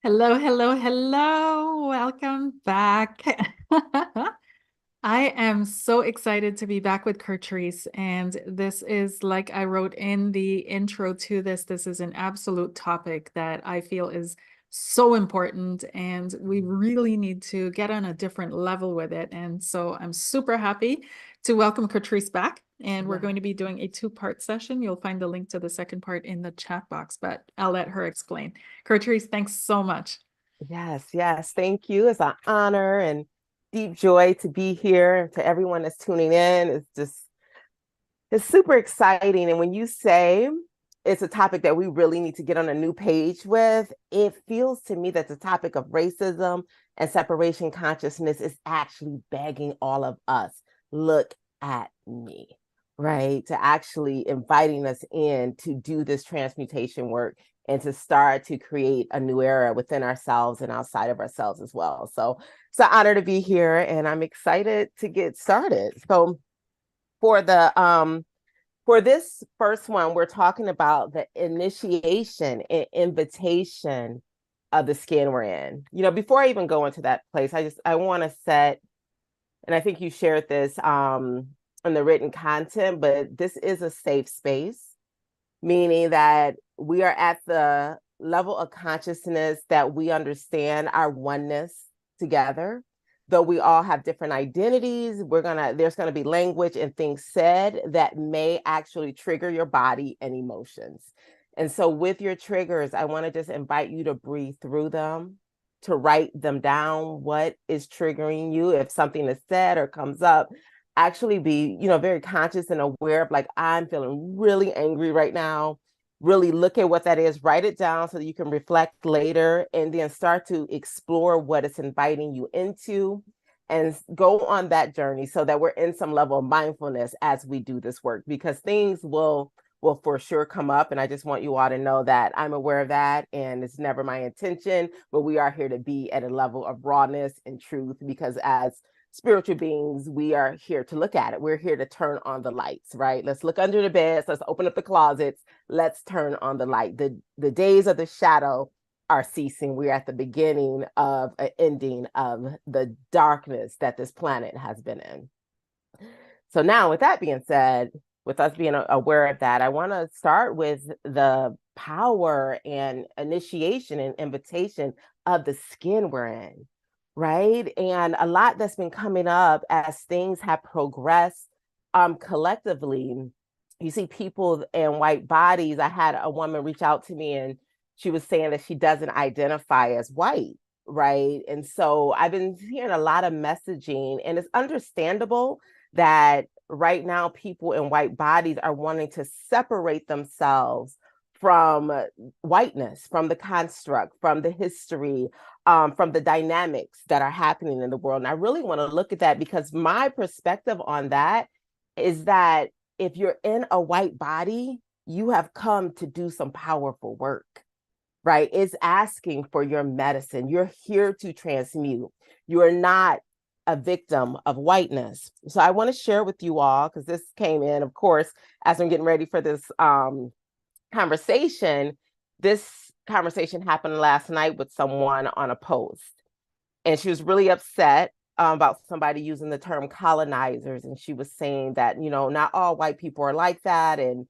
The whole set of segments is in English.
Hello, hello, hello. Welcome back. I am so excited to be back with Curtrice. And this is, like I wrote in the intro to this is an absolute topic that I feel is so important. And we really need to get on a different level with it. And so I'm super happy to welcome Curtrice back. And we're Yeah. going to be doing a two-part session. You'll find the link to the second part in the chat box, but I'll let her explain. Curtrice, thanks so much. Yes, yes. Thank you. It's an honor and deep joy to be here. To everyone that's tuning in, it's super exciting. And when you say it's a topic that we really need to get on a new page with, it feels to me that the topic of racism and separation consciousness is actually begging all of us, look at me, right? To actually inviting us in to do this transmutation work and to start to create a new era within ourselves and outside of ourselves as well. So it's an honor to be here and I'm excited to get started. So for the for this first one, we're talking about the initiation and invitation of the skin we're in. Before I even go into that place, I want to set, and I think you shared this in the written content, but this is a safe space, meaning that we are at the level of consciousness that we understand our oneness together. Though we all have different identities, there's gonna be language and things said that may actually trigger your body and emotions. And so with your triggers, I want to just invite you to breathe through them, to write them down, what is triggering you. If something is said or comes up, actually be, very conscious and aware of, like, I'm feeling really angry right now. Really look at what that is, write it down so that you can reflect later and then start to explore what it's inviting you into and go on that journey so that we're in some level of mindfulness as we do this work, because things will for sure come up. And I just want you all to know that I'm aware of that and it's never my intention, but we are here to be at a level of rawness and truth, because as spiritual beings, we are here to look at it. We're here to turn on the lights, right? Let's look under the beds. Let's open up the closets. Let's turn on the light. The days of the shadow are ceasing. We're at the beginning of an ending of the darkness that this planet has been in. So now, with that being said, with us being aware of that, I want to start with the power and initiation and invitation of the skin we're in, right? And a lot that's been coming up as things have progressed collectively. You see people in white bodies. I had a woman reach out to me and she was saying that she doesn't identify as white, right? And so I've been hearing a lot of messaging, and it's understandable that right now people in white bodies are wanting to separate themselves from whiteness, from the construct, from the history, from the dynamics that are happening in the world. And I really want to look at that, because my perspective on that is that if you're in a white body, you have come to do some powerful work, right? It's asking for your medicine. You're here to transmute. You are not a victim of whiteness. So I want to share with you all, because this came in, of course, as I'm getting ready for this conversation. This conversation happened last night with someone on a post, and she was really upset about somebody using the term colonizers. And she was saying that, not all white people are like that. And,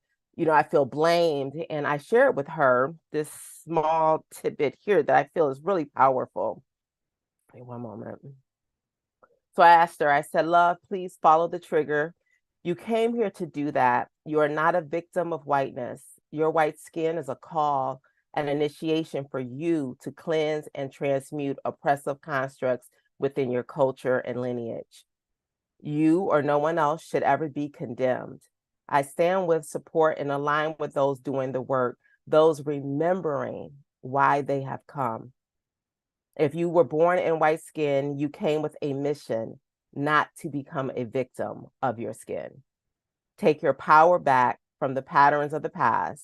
I feel blamed. And I shared with her this small tidbit here that I feel is really powerful. Wait one moment. So I asked her, I said, love, please follow the trigger. You came here to do that. You are not a victim of whiteness. Your white skin is a call, an initiation for you to cleanse and transmute oppressive constructs within your culture and lineage. You or no one else should ever be condemned. I stand with, support, and align with those doing the work, those remembering why they have come. If you were born in white skin, you came with a mission, not to become a victim of your skin. Take your power back from the patterns of the past.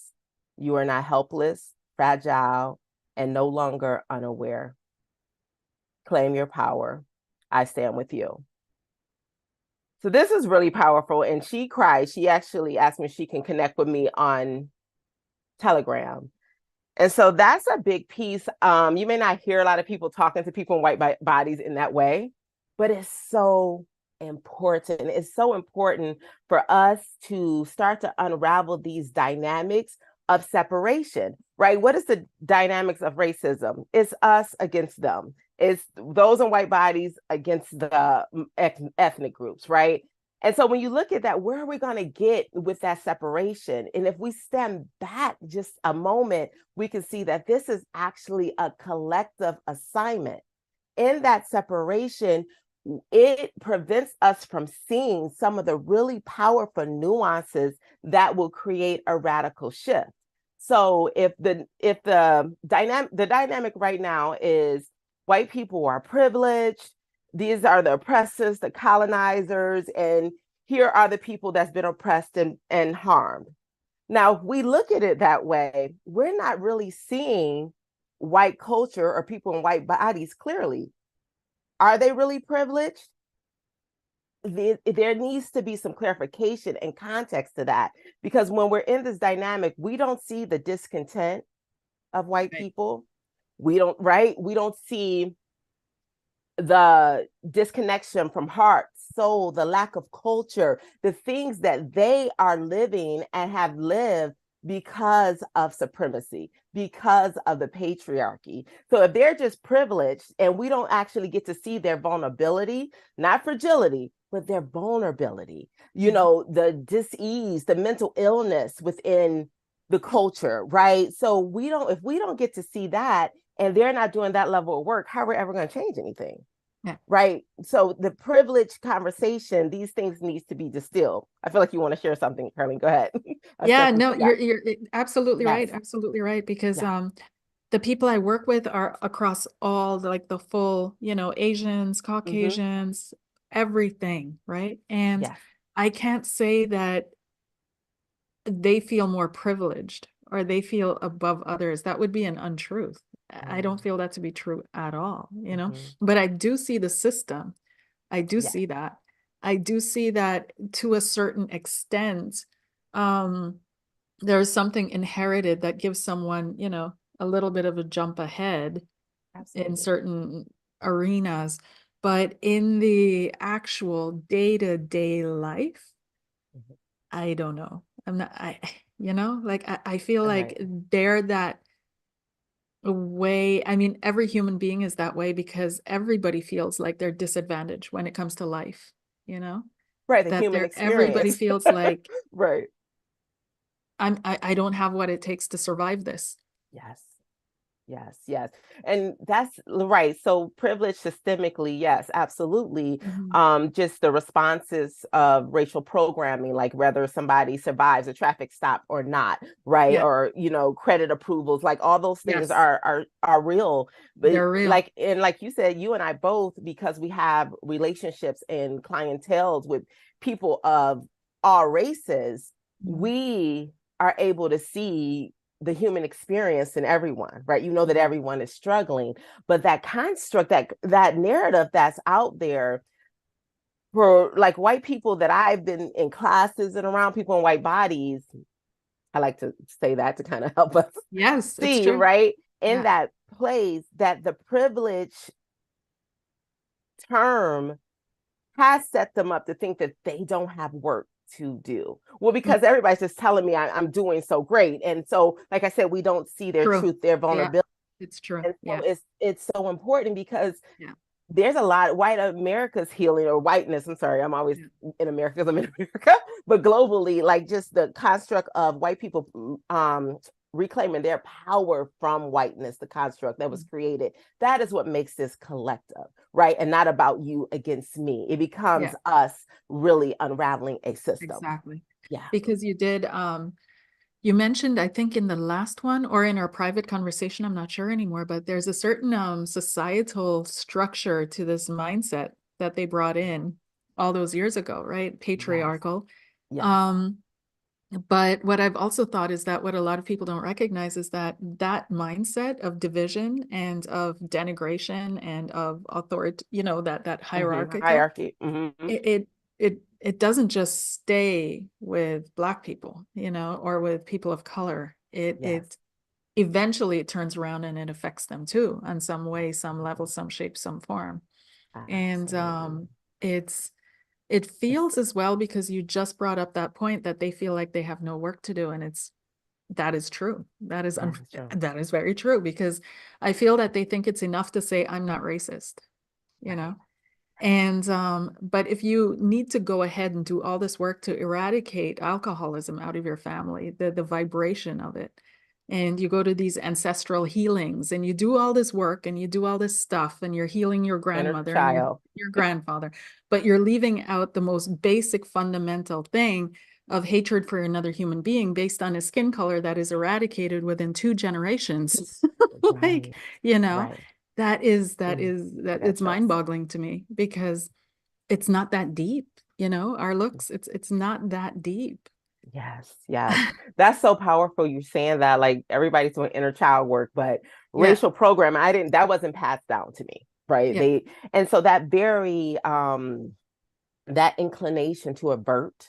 You are not helpless, fragile, and no longer unaware. Claim your power. I stand with you. So this is really powerful. And she cried. She actually asked me if she can connect with me on Telegram. And so that's a big piece. You may not hear a lot of people talking to people in white bodies in that way, but it's so important. It's so important for us to start to unravel these dynamics of separation, right? What is the dynamics of racism? It's us against them. It's those in white bodies against the ethnic groups, right? And so when you look at that, where are we going to get with that separation? And if we stand back just a moment, we can see that this is actually a collective assignment. In that separation, it prevents us from seeing some of the really powerful nuances that will create a radical shift. So if the dynamic right now is white people are privileged, these are the oppressors, the colonizers, and here are the people that's been oppressed and harmed. Now, if we look at it that way, we're not really seeing white culture or people in white bodies clearly. Are they really privileged? There needs to be some clarification and context to that, because when we're in this dynamic, we don't see the discontent of white Right. people. We don't, right? We don't see the disconnection from heart, soul, the lack of culture, the things that they are living and have lived because of supremacy, because of the patriarchy. So if they're just privileged and we don't actually get to see their vulnerability, not fragility, but their vulnerability, the dis-ease, the mental illness within the culture, right? So if we don't get to see that, and they're not doing that level of work, how are we ever going to change anything? Yeah. Right. So the privilege conversation, these things needs to be distilled. I feel like you want to share something, Carly. Go ahead. Yeah, no, you're absolutely right. Yes. Absolutely right. Because Yeah. the people I work with are across all like the full, Asians, Mm-hmm. Caucasians, everything, right? And Yes. I can't say that they feel more privileged or they feel above others. That would be an untruth. I don't feel that to be true at all. Mm-hmm. But I do see the system. I do Yes. see that. I do see that to a certain extent. Um, there's something inherited that gives someone, a little bit of a jump ahead in Absolutely. certain arenas. But in the actual day-to-day life, Mhm. I don't know. I'm not, like I feel All like right. they're that way. I mean, every human being is that way because everybody feels like they're disadvantaged when it comes to life, you know, Right. The that human everybody experience. feels like Right. I don't have what it takes to survive this. Yes. Yes, yes. And that's right. So privilege systemically, yes, absolutely. Mhm. Just the responses of racial programming, like whether somebody survives a traffic stop or not, right? Yeah. Or, credit approvals, like all those things Yes. are real. But They're real. like you said, you and I both, because we have relationships and clientels with people of all races, Mhm. we are able to see the human experience in everyone, right? You know that Mhm. everyone is struggling, but that construct, that narrative that's out there for like white people that I've been in classes and around people in white bodies, I like to say that to kind of help us Yes, it's see, true. right? In Yeah. that place that the privilege term has set them up to think that they don't have work to do. Well, Mm. because everybody's just telling me I'm doing so great. And so, like I said, we don't see their True. truth, their Yeah, vulnerability. it's true. And so Yeah. it's so important because Yeah. there's a lot white America's healing or whiteness. I'm sorry, I'm always Yeah. in America because I'm in America, but globally, like just the construct of white people reclaiming their power from whiteness, the construct that was Mm. created. That is what makes this collective, right? And not about you against me. It becomes Yeah, us really unraveling a system. exactly. Yeah. Because you mentioned, I think in the last one or in our private conversation, I'm not sure anymore, but there's a certain societal structure to this mindset that they brought in all those years ago, right? Yes. Patriarchal. Yes. Um, but what I've also thought is that what a lot of people don't recognize is that that mindset of division and of denigration and of authority, that hierarchical, Hierarchy. it doesn't just stay with Black people, or with people of color. Yes. eventually it turns around and it affects them too, on some way, some level, some shape, some form. And Absolutely. it's it It's, feels as well, because you just brought up that point that they feel like they have no work to do, and it's that is true. that is true. That is very true, because I feel that they think it's enough to say I'm not racist, you Right. know. And but if you need to go ahead and do all this work to eradicate alcoholism out of your family, the vibration of it, and you go to these ancestral healings and you do all this work and you do all this stuff and you're healing your Inner grandmother and child. your grandfather, but you're leaving out the most basic fundamental thing of hatred for another human being based on a skin color that is eradicated within 2 generations. Like, Right. you know, Right. that That it's chills. mind-boggling to me, because it's not that deep, you know, our looks, it's not that deep. Yes, yes. That's so powerful. You saying that, like, everybody's doing inner child work, but Yeah, racial program, that wasn't passed down to me, right? yeah, And so that very that inclination to avert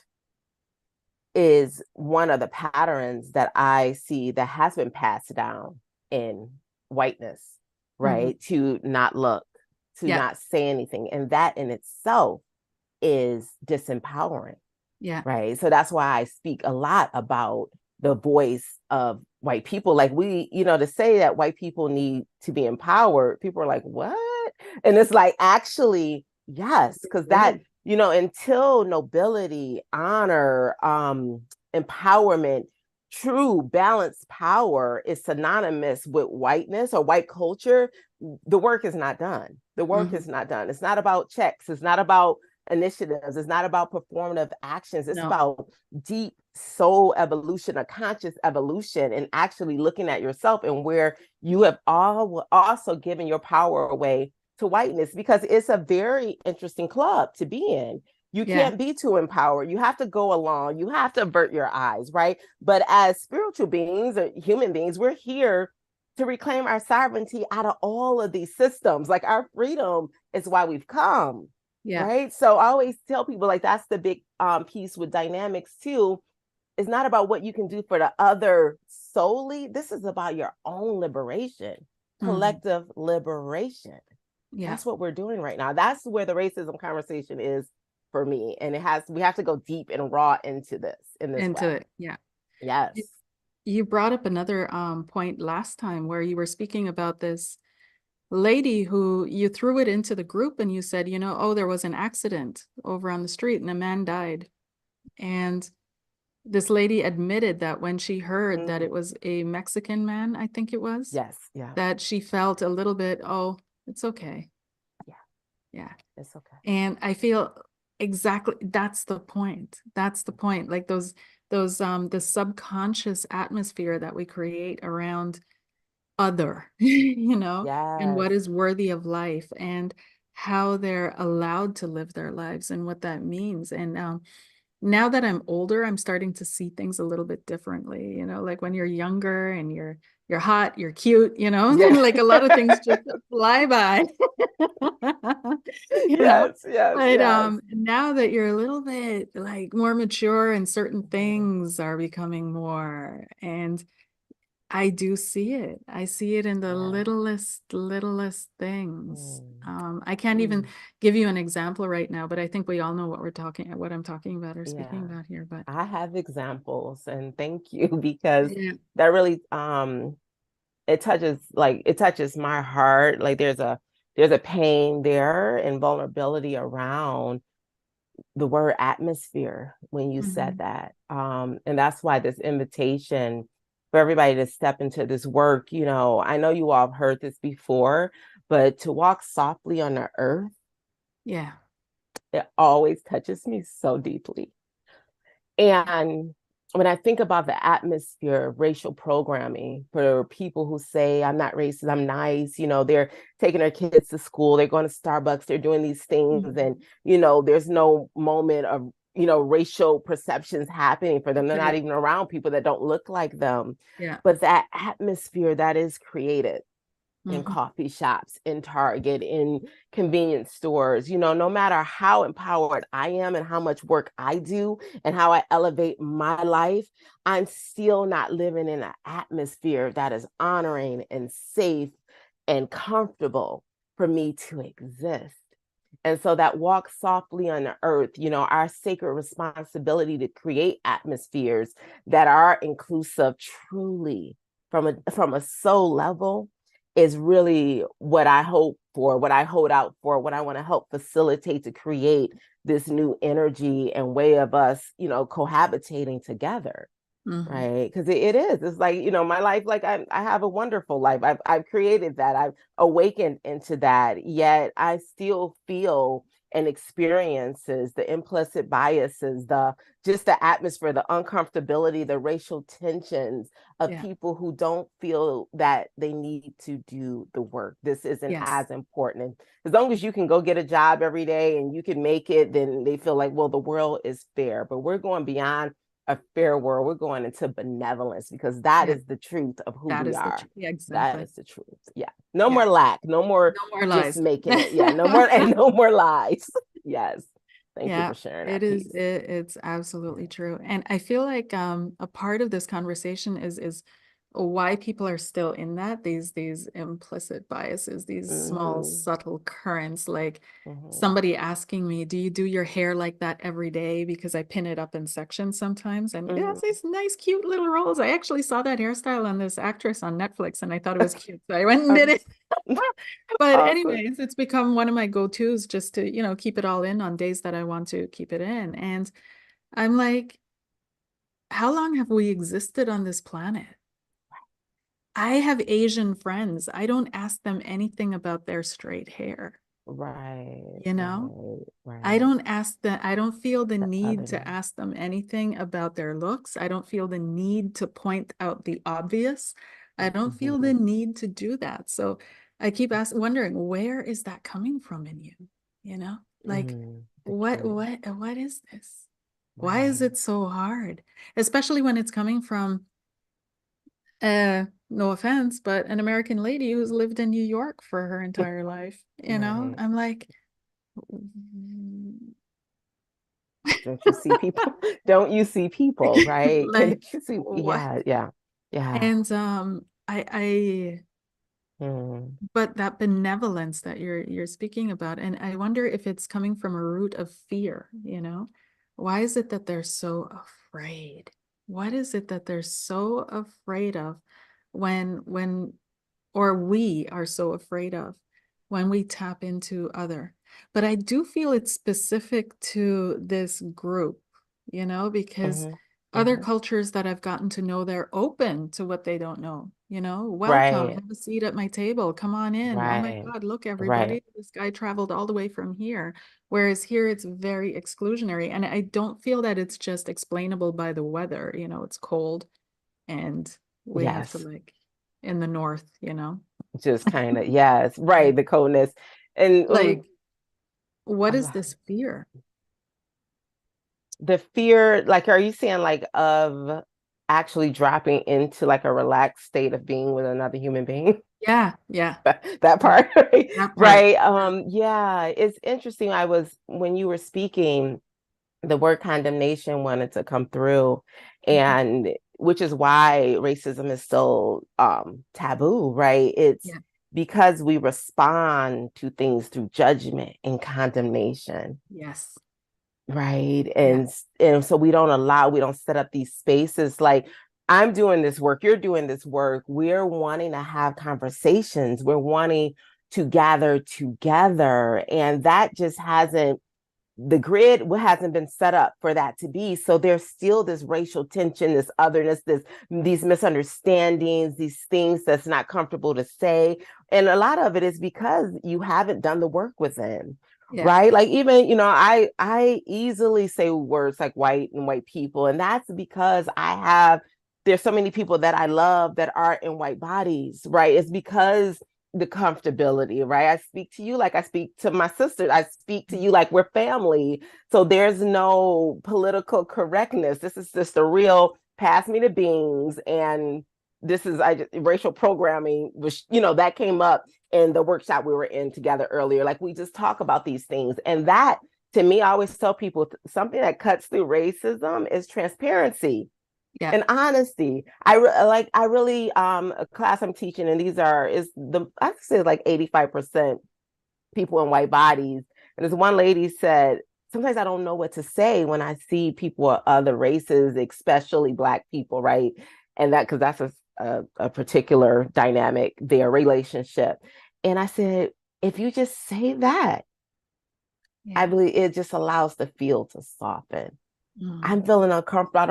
is one of the patterns that I see that has been passed down in whiteness, hmm, right? To not look, to yeah, not say anything. And that in itself is disempowering, yeah, right? So that's why I speak a lot about the voice of white people. Like, to say that white people need to be empowered, people are like, what? And it's like, actually, yes, because that, until nobility, honor, empowerment, true balanced power is synonymous with whiteness or white culture, the work is not done. The work hmm, is not done. It's not about checks. It's not about initiatives. It's not about performative actions. It's no, about deep soul evolution, a conscious evolution, and actually looking at yourself and where you have all also given your power away to whiteness, because it's a very interesting club to be in. You yeah, can't be too empowered. You have to go along. You have to avert your eyes, right? But as spiritual beings or human beings, we're here to reclaim our sovereignty out of all of these systems. Like, our freedom is why we've come, yeah, right? So I always tell people, like, that's the big piece with dynamics too. It's not about what you can do for the other solely. This is about your own liberation, hmm, collective liberation. yeah, That's what we're doing right now. That's where the racism conversation is for me. And we have to go deep and raw into this in this into way. it, yeah. Yes. You brought up another point last time where you were speaking about this lady who you threw it into the group and you said, you know, oh, there was an accident over on the street and a man died. And this lady admitted that when she heard that Mm. it was a Mexican man, I think it was, Yes. Yeah. that she felt a little bit, oh, it's okay. Yeah. Yeah. It's okay. And I feel exactly that's the point. That's the point. Like the subconscious atmosphere that we create around other, you know, and Yes. what is worthy of life and how they're allowed to live their lives and what that means. And now that I'm older, I'm starting to see things a little bit differently, you know, like when you're younger and you're hot, you're cute, you know, Yeah. like a lot of things just fly by. You know. Yes. Yes. But Yes. now that you're a little bit like more mature and certain things are becoming more, and I do see it. I see it in the Yeah. littlest things. Mm. I can't even Mm. give you an example right now, but I think we all know what I'm talking about or speaking Yeah. about here. But I have examples, and thank you because yeah, that really it touches my heart. Like, there's a pain there and vulnerability around the word atmosphere when you said mhm, that. And that's why this invitation for everybody to step into this work, I know you all have heard this before, but to walk softly on the earth, yeah, it always touches me so deeply. And when I think about the atmosphere of racial programming for people who say, I'm not racist, I'm nice, they're taking their kids to school, they're going to Starbucks, they're doing these things, and, mhm, there's no moment of, racial perceptions happening for them. They're not right, even around people that don't look like them. yeah, But that atmosphere that is created, in Mhm. coffee shops, in Target, in convenience stores. No matter how empowered I am and how much work I do and how I elevate my life, I'm still not living in an atmosphere that is honoring and safe and comfortable for me to exist. And so that walk softly on the earth, our sacred responsibility to create atmospheres that are inclusive truly from a soul level is really what I hope for, what I hold out for, what I want to help facilitate to create this new energy and way of us, cohabitating together. Mhm. Right. Because it is. It's like, my life, like I have a wonderful life. I've created that. I've awakened into that. Yet I still feel and experiences the implicit biases, the just the atmosphere, the uncomfortability, the racial tensions of Yeah. people who don't feel that they need to do the work. This isn't Yes. as important. And as long as you can go get a job every day and you can make it, then they feel like, well, the world is fair. But we're going beyond a fair world. We're going into benevolence because that Yeah. is the truth of who That we is the are. truth. Yeah, That exactly. is the truth. Yeah. No Yeah. more lack. No more No more just lies. making it. Yeah. No more and no more lies. Yes. Thank you Yeah, for sharing it that is piece. it's absolutely true. And I feel like a part of this conversation is why people are still in that, these implicit biases, these small Mm-hmm. subtle currents, like Mm-hmm. somebody asking me, do you do your hair like that every day? Because I pin it up in sections sometimes, and it has Mm-hmm. these nice cute little rolls. I actually saw that hairstyle on this actress on Netflix and I thought it was cute, so I went and did Okay. it. But Awesome. anyways, it's become one of my go-tos just to, keep it all in on days that I want to keep it in. And I'm like, how long have we existed on this planet? I have Asian friends. I don't ask them anything about their straight hair, Right. you know? Right. I Right. don't ask them, I don't feel the The need to otherness. ask them anything about their looks. I don't feel the need to point out the obvious. I don't feel Mm-hmm. the need to do that. So I keep wondering, where is that coming from in you? You know, like Mm-hmm. The what truth. what is this? Why is Right. it so hard? Especially when it's coming from no offense, but an American lady who's lived in New York for her entire life. Right. I'm like, Don't you see people? Don't you see people? Right? Can like you see? what? Yeah, yeah, yeah. And I Mm, but that benevolence that you're speaking about, and I wonder if it's coming from a root of fear, you know? Why is it that they're so afraid? What is it that they're so afraid of when or we are so afraid of when we tap into other? But I do feel it's specific to this group, because mhm, other mhm. cultures that I've gotten to know, they're open to what they don't know. Welcome, Right, have a seat at my table. Come on in. Oh my right, God, look, right. everybody, this guy traveled all the way from here. Whereas here it's very exclusionary. And I don't feel that it's just explainable by the weather. It's cold and we have to Yes, like in the north, just kind of yes, right. like The coldness and like what is uh, this fear? the fear. Like, are you saying like of actually dropping into like a relaxed state of being with another human being? Yeah, yeah, That yeah, part, right? that part. Right. Yeah, it's interesting. I was when you were speaking. The word condemnation wanted to come through, Mhm. and which is why racism is so taboo, right? It's Yeah, because we respond to things through judgment and condemnation, yes, right? yeah, And so we don't set up these spaces like I'm doing this work, you're doing this work, we're wanting to have conversations, we're wanting to gather together, and that just hasn't the grid hasn't been set up for that to be. So there's still this racial tension, this otherness, these misunderstandings, these things that's not comfortable to say. And a lot of it is because you haven't done the work within. yeah, Right. Like even, I easily say words like white and white people. And that's because there's so many people that I love that are in white bodies. Right. It's because the comfortability, right? I speak to you like I speak to my sister. I speak to you like we're family. So there's no political correctness. This is just a real pass me the beans and racial programming was, that came up in the workshop we were in together earlier. Like, we just talk about these things. And that, to me, I always tell people, something that cuts through racism is transparency Yeah. and honesty. I really, a class I'm teaching, and I'd say like 85% people in white bodies. And this one lady said, sometimes I don't know what to say when I see people of other races, especially Black people, right? And because that's a particular dynamic, their relationship. And I said, if you just say that, I Yeah. believe it just allows the field to soften. Mm. I'm feeling uncomfortable. I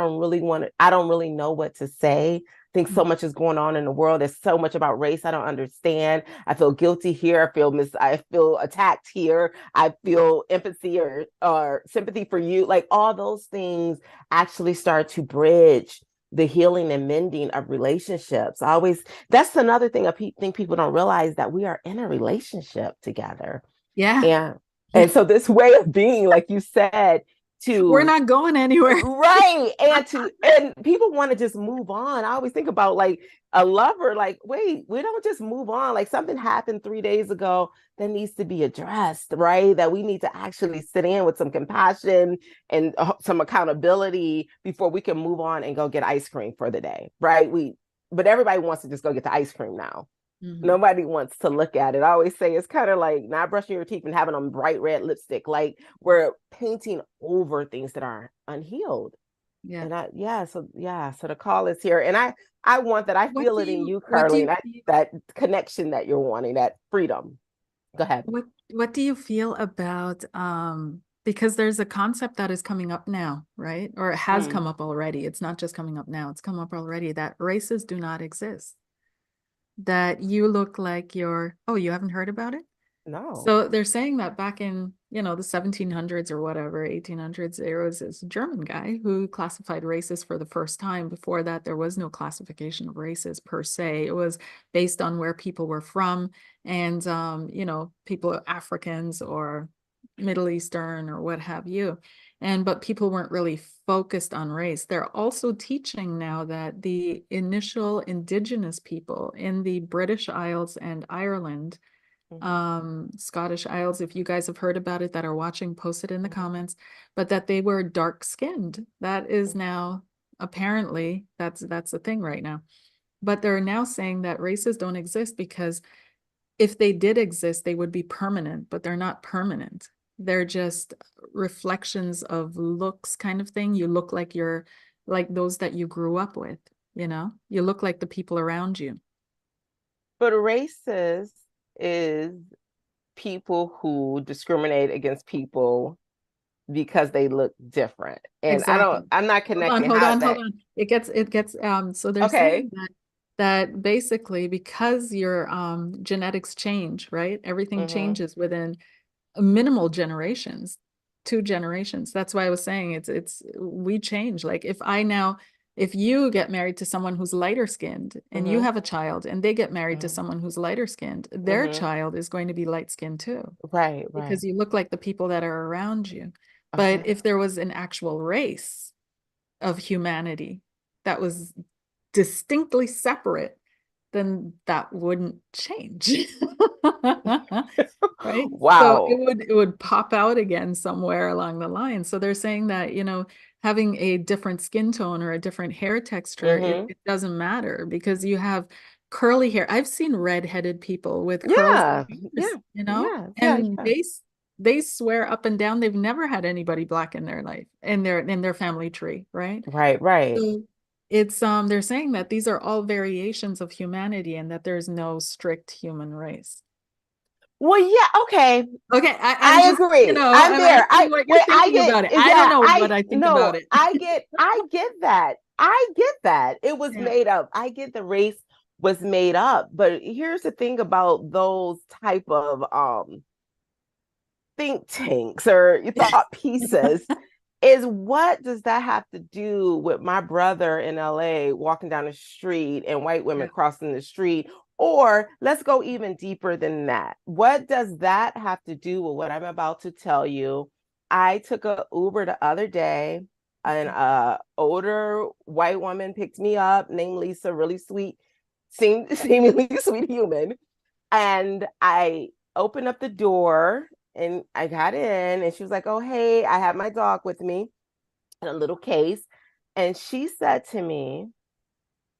don't really know what to say. I think so Mm. much is going on in the world. There's so much about race I don't understand. I feel guilty here. I feel attacked here. I feel empathy or sympathy for you. Like, all those things actually start to bridge the healing and mending of relationships. That's another thing I think people don't realize, that we are in a relationship together. Yeah. And Yeah. so this way of being, like you said, We're to not going anywhere. right, and people want to just move on. I always think about, like, a lover, like, wait, we don't just move on. Like, something happened 3 days ago that needs to be addressed, right? That we need to actually sit in with some compassion and some accountability before we can move on and go get ice cream for the day, right? But everybody wants to just go get the ice cream now. Mhm. Nobody wants to look at it. I always say it's kind of like not brushing your teeth and having on bright red lipstick. Like, we're painting over things that are unhealed. Yeah. And so the call is here. And I want that. I feel it in you, What do Carlene. you feel, That connection that you're wanting, that freedom. Go ahead. what do you feel about because there's a concept that is coming up now, right? Or it has Mm, come up already. It's not just coming up now, it's come up already, that races do not exist. That you look like oh, you haven't heard about it? no. So they're saying that back in, the 1700s or whatever, 1800s, there was this German guy who classified races for the first time. Before that, there was no classification of races per se. It was based on where people were from, and, people Africans or Middle Eastern or what have you. But people weren't really focused on race. They're also teaching now that the initial indigenous people in the British Isles and Ireland, Mm-hmm, Scottish Isles, if you guys have heard about it that are watching, post it in the mm-hmm, comments, but that they were dark skinned. That is mm-hmm. now, apparently, that's a thing right now. But they're now saying that races don't exist because if they did exist, they would be permanent, but they're not permanent. They're just reflections of looks, kind of thing. You look like you're like those that you grew up with, you look like the people around you. But racist is people who discriminate against people because they look different. And Exactly. I'm not Hold on, connecting hold how on, hold that, on. It gets so they're okay. saying that basically because your genetics change, right? Everything Mm-hmm, changes within minimal generations, 2 generations. That's why I was saying we change. Like, if you get married to someone who's lighter skinned and you mm-hmm, have a child and they get married to mm-hmm, someone who's lighter skinned, their mm-hmm. child is going to be light skinned too, Right, because right. you look like the people that are around you. But Okay. if there was an actual race of humanity that was distinctly separate, then that wouldn't change. Right? So it Wow. would it would pop out again somewhere along the line. So they're saying that, having a different skin tone or a different hair texture, Mm-hmm. it doesn't matter because you have curly hair. I've seen red-headed people with curls Yeah, and yeah, ears, yeah, yeah, and yeah. they swear up and down they've never had anybody black in their life, in their family tree, right? Right, right. So it's they're saying that these are all variations of humanity and that there's no strict human race. Well, yeah, okay. Okay, I'm I just, agree. I'm I'm there. asking what you're I thinking get, about it. I don't yeah, know what I think about it. I get that. I get that. It was Yeah. made up. I get the race was made up. But here's the thing about those type of think tanks or thought pieces, is what does that have to do with my brother in LA walking down the street and white women Yeah. crossing the street? Or let's go even deeper than that. What does that have to do with what I'm about to tell you? I took a Uber the other day an older white woman picked me up named Lisa, really sweet, seemingly sweet human. And I opened up the door and I got in and she was like, oh, hey, I have my dog with me in a little case. And she said to me,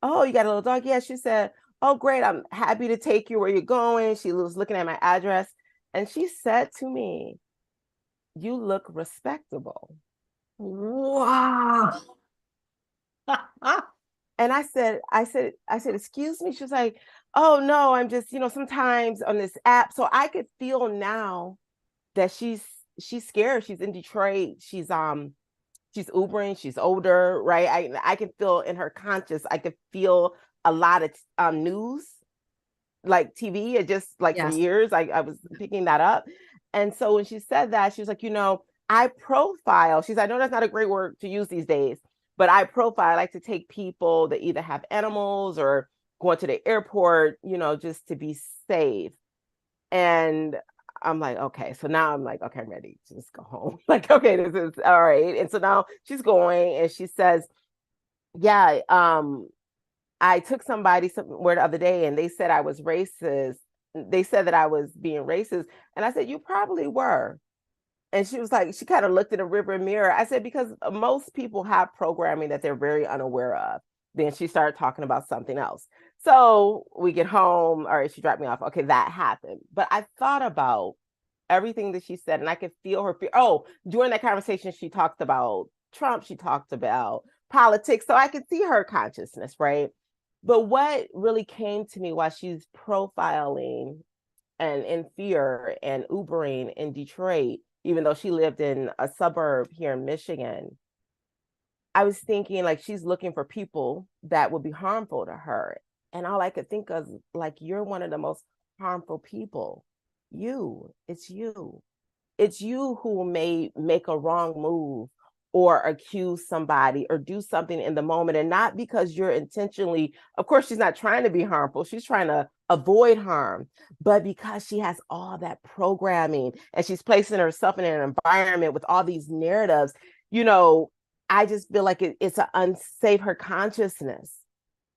oh, you got a little dog? Yeah. She said, oh, great. I'm happy to take you where you're going. She was looking at my address and she said to me, you look respectable. Wow. And I said, excuse me. She was like, oh no, I'm just, sometimes on this app. So I could feel now that she's scared. She's in Detroit. She's Ubering, she's older, right? I can feel in her conscious, I could feel a lot of news, like TV, it just like for Yes. years, I was picking that up. And so when she said that, she was like, I profile. She's, I know that's not a great word to use these days, but I profile. I like to take people that either have animals or going to the airport, just to be safe. And I'm like, okay. So now I'm like, okay, I'm ready to just go home. Like, okay, this is all right. And so now she's going and she says, yeah, I took somebody somewhere the other day and they said I was racist. They said that I was being racist. And I said, you probably were. And she was like, she kind of looked in the river mirror. I said, because most people have programming that they're very unaware of. Then she started talking about something else. So we get home, all right, she dropped me off. Okay, that happened. But I thought about everything that she said, and I could feel her fear. Oh, during that conversation, she talked about Trump, she talked about politics. So I could see her consciousness, right? But what really came to me while she's profiling and in fear and Ubering in Detroit, even though she lived in a suburb here in Michigan, I was thinking like she's looking for people that would be harmful to her. And all I could think of, like, you're one of the most harmful people. It's you. It's you who may make a wrong move or accuse somebody or do something in the moment. And not because you're intentionally, of course, she's not trying to be harmful. She's trying to avoid harm, but because she has all that programming and she's placing herself in an environment with all these narratives, you know, I just feel like it's an unsafe, her consciousness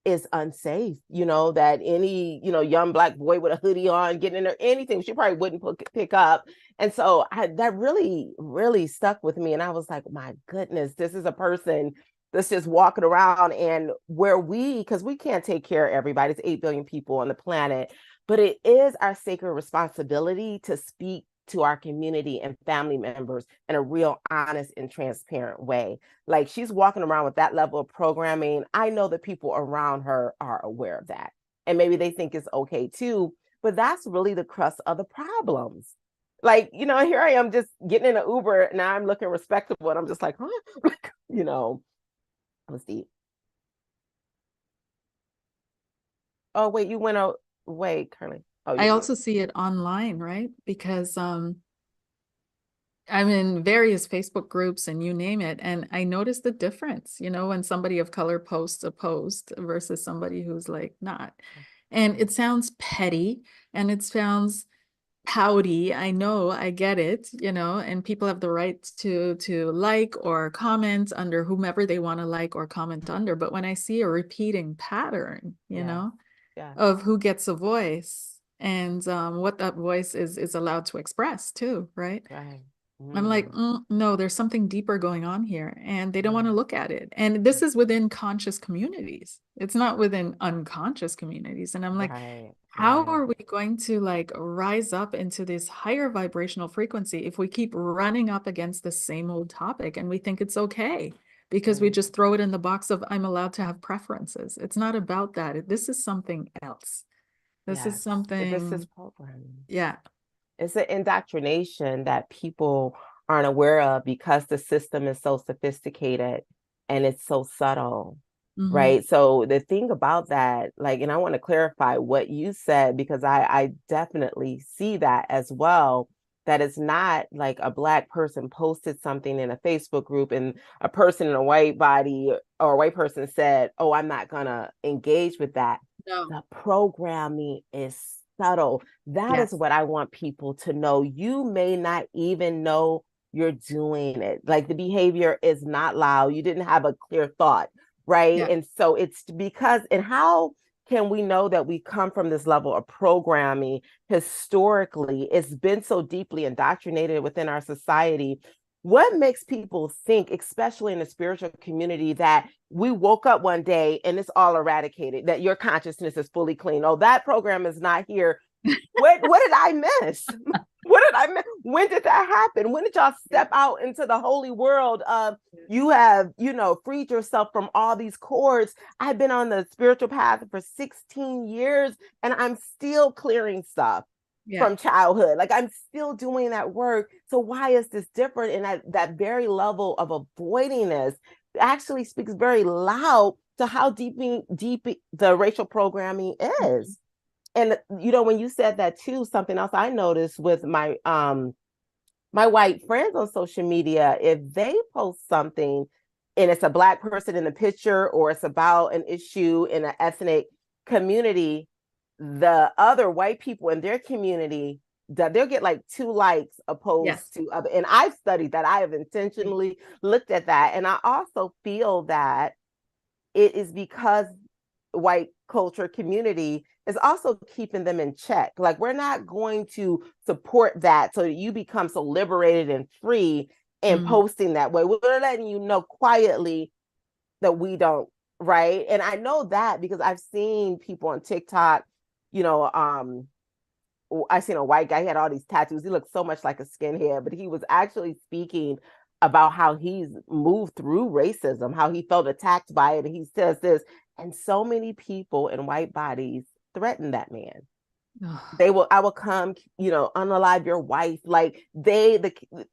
is unsafe, that any, young black boy with a hoodie on getting in there, anything, she probably wouldn't pick up. And so that really, really stuck with me. And I was like, my goodness, this is a person that's just walking around, and because we can't take care of everybody, it's 8 billion people on the planet, but it is our sacred responsibility to speak to our community and family members in a real honest and transparent way. Like, she's walking around with that level of programming. I know that people around her are aware of that. And maybe they think it's okay too, but that's really the crux of the problems. Like, here I am just getting in an Uber. Now I'm looking respectable. And I'm just like, huh? Let's see. Oh, wait, you went away, Curly. Oh, I also see it online, right? Because I'm in various Facebook groups and you name it, and I noticed the difference, when somebody of color posts a post versus somebody who's like not. And it sounds petty and it sounds pouty. I know, I get it, and people have the right to like or comment under whomever they want to like or comment under. But when I see a repeating pattern, yeah. of who gets a voice and what that voice is allowed to express too, right? Right. I'm like, no, there's something deeper going on here, and they don't want to Right. look at it. And this is within conscious communities. It's not within unconscious communities. And I'm like, Right. how Right. are we going to like rise up into this higher vibrational frequency if we keep running up against the same old topic and we think it's okay because we Right. just throw it in the box of I'm allowed to have preferences? It's not about that. This is something else. This is Yes. This is something, programming. yeah. It's an indoctrination that people aren't aware of because the system is so sophisticated and it's so subtle, Mhm. right? So the thing about that, like, and I want to clarify what you said, because I definitely see that as well. That it's not like a Black person posted something in a Facebook group and a person in a white body or a white person said, oh, I'm not gonna engage with that. No. The programming is subtle. That is Yes. what I want people to know. You may not even know you're doing it. Like the behavior is not loud. You didn't have a clear thought, right? Yeah. And so it's because, and how can we know that we come from this level of programming historically? It's been so deeply indoctrinated within our society. What makes people think, especially in the spiritual community, that we woke up one day and it's all eradicated, that your consciousness is fully clean? Oh, that program is not here. What did I miss? What did I miss? When did that happen? When did y'all step out into the holy world of you have, freed yourself from all these cords? I've been on the spiritual path for 16 years and I'm still clearing stuff Yeah. from childhood. Like I'm still doing that work. So why is this different? And that very level of avoiding this actually speaks very loud to how deep the racial programming is. And when you said that too, something else I noticed with my white friends on social media, if they post something and it's a Black person in the picture or it's about an issue in an ethnic community, the other white people in their community, that they'll get like 2 likes opposed to other. And I've studied that. I have intentionally looked at that. And I also feel that it is because white culture community is also keeping them in check. Like we're not going to support that so that you become so liberated and free and posting that way. We're letting you know quietly that we don't, right? And I know that because I've seen people on TikTok, I seen a white guy, he had all these tattoos. He looked so much like a skinhead, but he was actually speaking about how he's moved through racism, how he felt attacked by it. And he says this, and so many people in white bodies threaten that man. I will come, unalive your wife. Like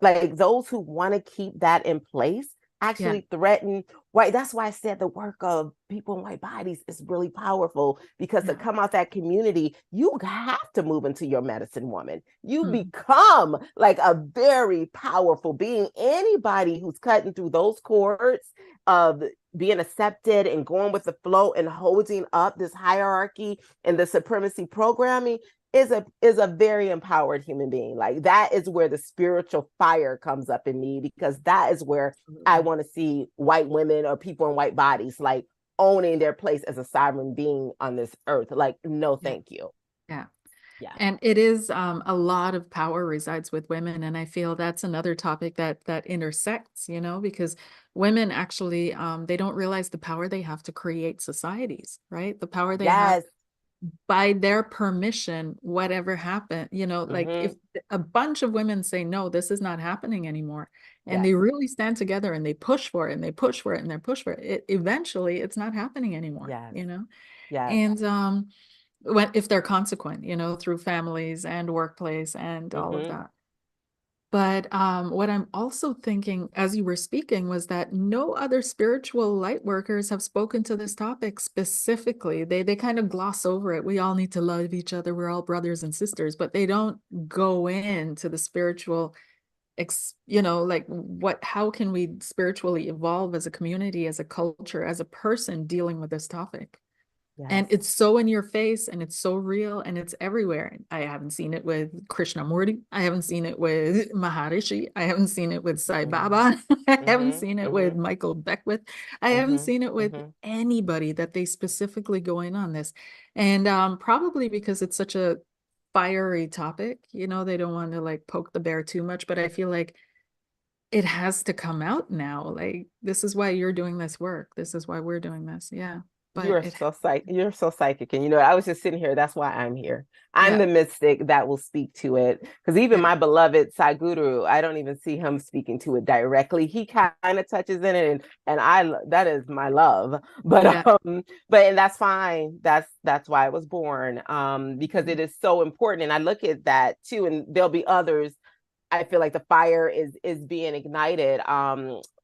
like those who want to keep that in place actually threaten white. That's why I said the work of people in white bodies is really powerful, because to come out that community, you have to move into your medicine woman. You become like a very powerful being. Anybody who's cutting through those cords of being accepted and going with the flow and holding up this hierarchy and the supremacy programming is a very empowered human being. Like that is where the spiritual fire comes up in me, because that is where I want to see white women or people in white bodies like owning their place as a sovereign being on this earth. Like, no, thank you. Yeah. Yeah. And it is a lot of power resides with women. And I feel that's another topic that intersects, because women actually, they don't realize the power they have to create societies, right? The power they have by their permission, whatever happened, like if a bunch of women say, no, this is not happening anymore, and they really stand together and they push for it and they push for it and they push for it, eventually it's not happening anymore, and if they're consequent, through families and workplace and all of that. But what I'm also thinking as you were speaking was that no other spiritual light workers have spoken to this topic specifically. They kind of gloss over it. We all need to love each other. We're all brothers and sisters, but they don't go into the spiritual, like how can we spiritually evolve as a community, as a culture, as a person dealing with this topic? And it's so in your face and it's so real and it's everywhere. I haven't seen it with Krishnamurti. I haven't seen it with Maharishi. I haven't seen it with Sai Baba. I haven't seen it with Michael Beckwith. I haven't seen it with anybody that they specifically go in on this. And probably because it's such a fiery topic, they don't want to like poke the bear too much, but I feel like it has to come out now. Like, this is why you're doing this work. This is why we're doing this. Yeah. But you're so psychic. And I was just sitting here. That's why I'm here. I'm the mystic that will speak to it. Because even my beloved Sadhguru, I don't even see him speaking to it directly. He kind of touches in it, and that is my love. But and that's fine. That's why I was born. Because it is so important. And I look at that too, and there'll be others. I feel like the fire is being ignited.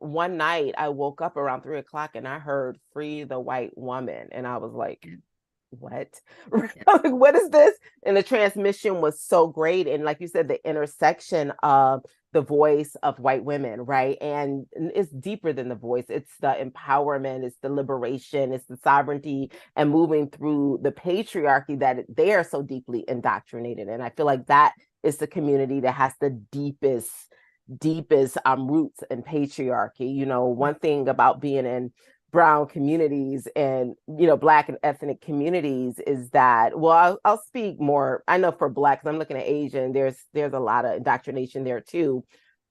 One night I woke up around 3 o'clock and I heard "Free the White Woman," and I was like, "What? What is this?" And the transmission was so great, and like you said, the intersection of the voice of white women, right? And it's deeper than the voice. It's the empowerment, it's the liberation, it's the sovereignty, and moving through the patriarchy that they are so deeply indoctrinated. And I feel like that is the community that has the deepest deepest roots in patriarchy. You know, one thing about being in brown communities and, you know, Black and ethnic communities is that, well, I'll speak more, I know for Blacks, I'm looking at Asian, there's a lot of indoctrination there too,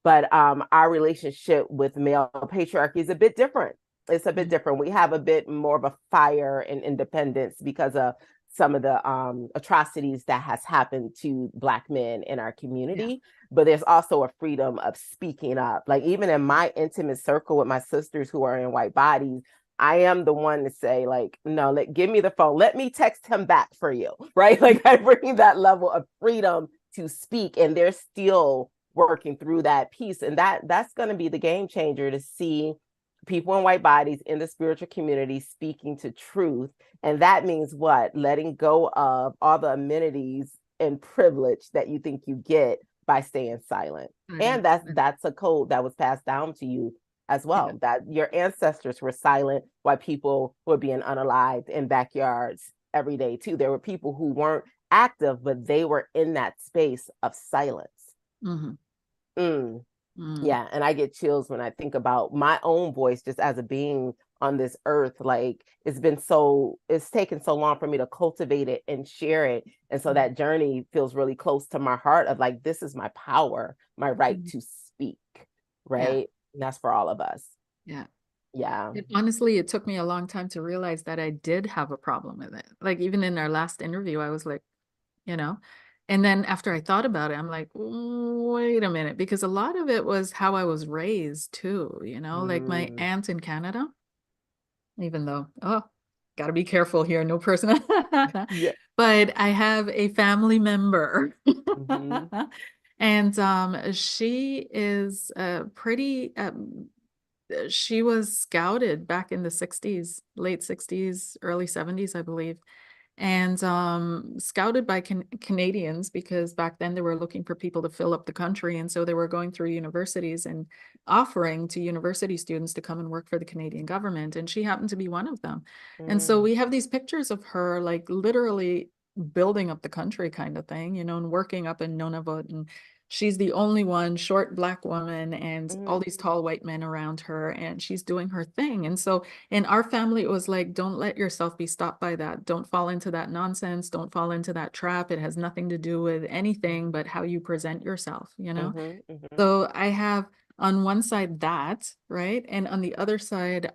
but our relationship with male patriarchy is a bit different. It's a bit different. We have a bit more of a fire and independence because of some of the atrocities that has happened to Black men in our Yeah. community. But there's also a freedom of speaking up. Like even in my intimate circle with my sisters who are in white bodies, I am the one to say, like, no, give me the phone. Let me text him back for you, right? Like I bring that level of freedom to speak, and they're still working through that piece. And that's going to be the game changer, to see people in white bodies in the spiritual community speaking to truth. And that means what? Letting go of all the amenities and privilege that you think you get by staying silent. And that's a code that was passed down to you as well, Yeah. that your ancestors were silent while people were being unalived in backyards every day too. There were people who weren't active, but they were in that space of silence. Mm-hmm. Mm. Mm. Yeah, and I get chills when I think about my own voice just as a being on this earth. Like it's taken so long for me to cultivate it and share it. And so that journey feels really close to my heart of like, this is my power, my right to speak, Yeah. right? And that's for all of us. Yeah. Yeah. Honestly, it took me a long time to realize that I did have a problem with it. Like even in our last interview, I was like, you know, and then after I thought about it, I'm like, wait a minute, because a lot of it was how I was raised too, you know, like my Mm. aunt in Canada, even though, oh, gotta be careful here, no person, Yeah. but I have a family member. Mm-hmm. And she is pretty she was scouted back in the 60s, late 60s, early 70s, I believe, and scouted by Canadians because back then they were looking for people to fill up the country. And so they were going through universities and offering to university students to come and work for the Canadian government. And she happened to be one of them. And so Mm. we have these pictures of her like literally building up the country kind of thing, you know, and working up in Nunavut. And she's the only one, short Black woman, and all Mm. these tall white men around her. And she's doing her thing. And so in our family, it was like, don't let yourself be stopped by that. Don't fall into that nonsense. Don't fall into that trap. It has nothing to do with anything but how you present yourself, you know? Mm-hmm. Mm-hmm. So I have on one side that, right? And on the other side,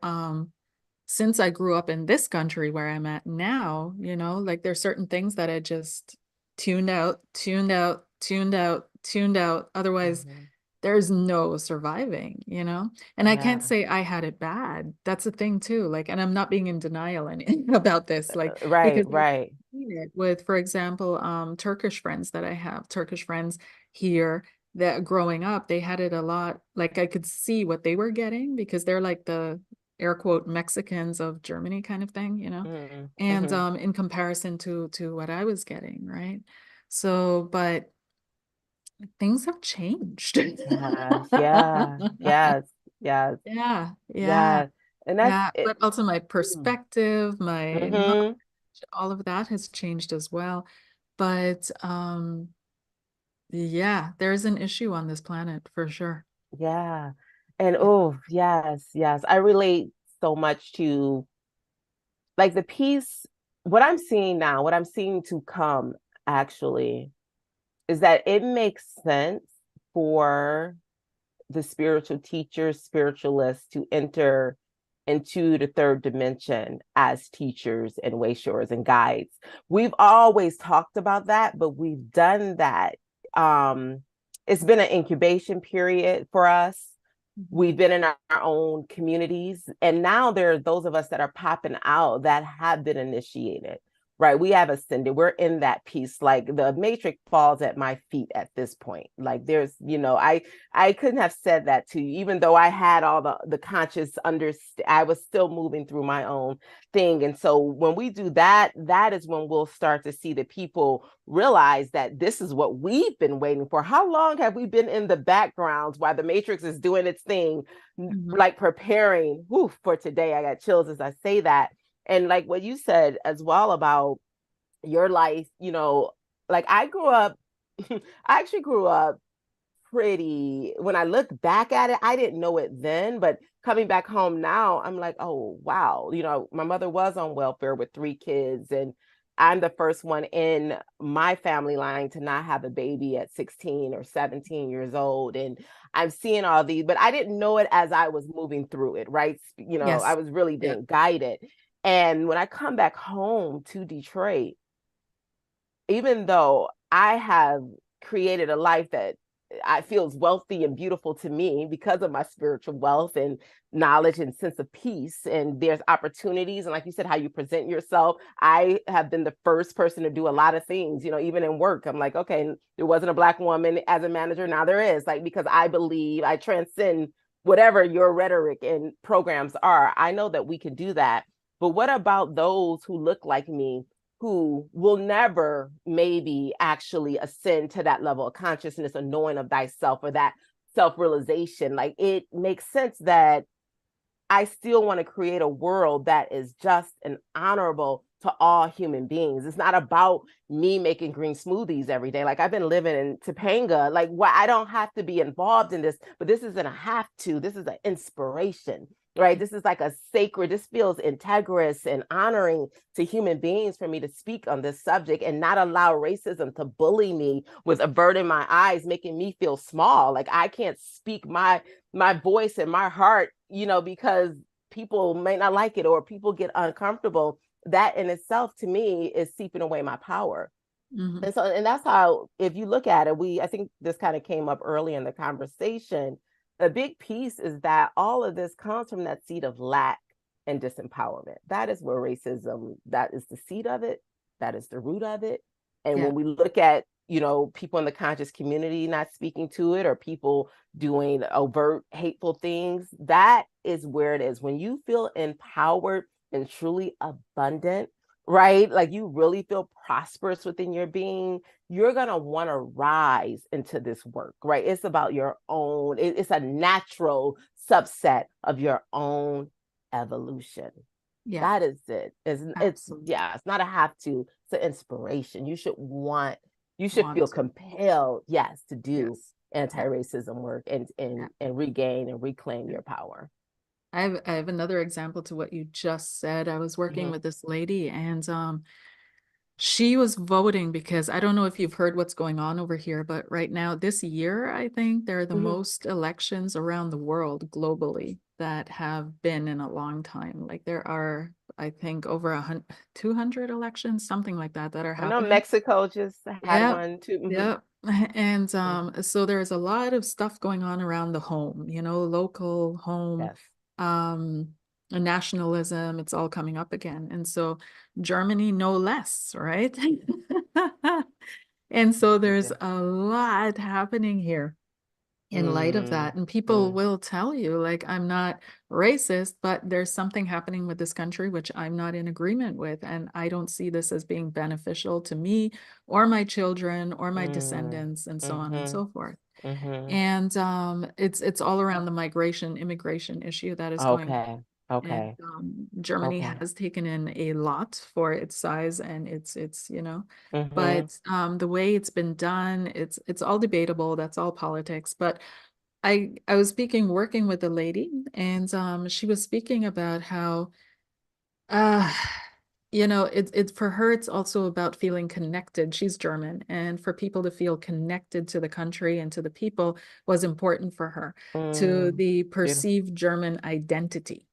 since I grew up in this country where I'm at now, you know, like there's certain things that I just tuned out, tuned out, tuned out, tuned out. Otherwise, Mm-hmm. there's no surviving, you know? And I can't Yeah. say I had it bad. That's the thing too. Like, and I'm not being in denial any about this, like, Right, because I've right. seen it with, for example, Turkish friends that I have, Turkish friends here that growing up, they had it a lot. Like I could see what they were getting because they're like the air quote Mexicans of Germany kind of thing, you know? Mm-hmm. And Mm-hmm. in comparison to what I was getting, right? So, but things have changed. Yes, yeah, yes, yes, Yeah, yeah, yes. And that's yeah. it. But also my perspective, my knowledge, Mm-hmm. all of that has changed as well. But yeah, there's an issue on this planet for sure. Yeah. And Yeah. oh, yes, yes. I relate so much to like the piece, what I'm seeing now, what I'm seeing to come actually is that it makes sense for the spiritual teachers, spiritualists to enter into the third dimension as teachers and wayshowers and guides. We've always talked about that, but we've done that. It's been an incubation period for us. Mhm. We've been in our own communities, and now there are those of us that are popping out that have been initiated, right? We have ascended. We're in that piece. Like the matrix falls at my feet at this point. Like there's, you know, I couldn't have said that to you, even though I had all the conscious understand. I was still moving through my own thing. And so when we do that, that is when we'll start to see the people realize that this is what we've been waiting for. How long have we been in the background while the matrix is doing its thing, Mhm. like preparing for today? I got chills as I say that. And like what you said as well about your life, you know, like I grew up, I actually grew up pretty, when I look back at it, I didn't know it then, but coming back home now, I'm like, oh, wow. My mother was on welfare with 3 kids, and I'm the first one in my family line to not have a baby at 16 or 17 years old. And I'm seeing all these, but I didn't know it as I was moving through it, right? I Yes. was really Yeah. being guided. And when I come back home to Detroit, even though I have created a life that I feels wealthy and beautiful to me because of my spiritual wealth and knowledge and sense of peace, and there's opportunities, and like you said, how you present yourself. I have been the first person to do a lot of things, even in work. I'm like, okay, there wasn't a Black woman as a manager, now there is, like, because I believe I transcend whatever your rhetoric and programs are. I know that we can do that. But what about those who look like me, who will never maybe actually ascend to that level of consciousness or knowing of thyself, or that self-realization? Like, it makes sense that I still want to create a world that is just and honorable to all human beings. It's not about me making green smoothies every day. Like, I've been living in Topanga. Like, I don't have to be involved in this, but this isn't a have to. This is an inspiration, right? This is like a sacred, this feels integrous and honoring to human beings for me to speak on this subject and not allow racism to bully me with averting my eyes, making me feel small. Like, I can't speak my voice and my heart, because people may not like it or people get uncomfortable. That in itself, to me, is seeping away my power. Mm-hmm. And that's how, if you look at it, I think this kind of came up early in the conversation. A big piece is that all of this comes from that seed of lack and disempowerment. That is where racism, that is the seed of it, that is the root of it. And Yeah. when we look at, people in the conscious community not speaking to it, or people doing overt hateful things, that is where it is. When you feel empowered and truly abundant, right? Like, you really feel prosperous within your being, you're going to want to rise into this work, right? It's about your own, it's a natural subset of your own evolution. Yeah. That is it. Absolutely. Yeah, it's not a have to, it's an inspiration. You should Want feel to. compelled, yes, to do Yes. Yeah. anti-racism work and Yeah. regain and reclaim Yeah. your power. I have another example to what you just said. I was working Mm-hmm. with this lady, and she was voting because I don't know if you've heard what's going on over here, but right now, this year, I think there are the Mm-hmm. most elections around the world globally that have been in a long time. Like, there are, I think, over 200 elections, something like that, that are I know happening. Mexico just had Yeah, one too. Mm-hmm. yeah. And Mm-hmm. so there's a lot of stuff going on around the home, local home, Yes. um, nationalism, it's all coming up again. And so Germany, no less, right? And so there's Yeah. a lot happening here in light of Mm, that. And people mm, will tell you, like, I'm not racist, but there's something happening with this country which I'm not in agreement with. And I don't see this as being beneficial to me or my children or my mm, descendants and so on and mm-hmm, so forth. mm-hmm. And it's all around the migration, immigration issue that is going on. Okay. And Okay. Germany Okay. has taken in a lot for its size and Mm-hmm. but the way it's been done, it's all debatable. That's all politics. But I was working with a lady, and she was speaking about how uh it's for her, it's also about feeling connected. She's German, and for people to feel connected to the country and to the people was important for her, to Mm, the beautiful. perceived German identity,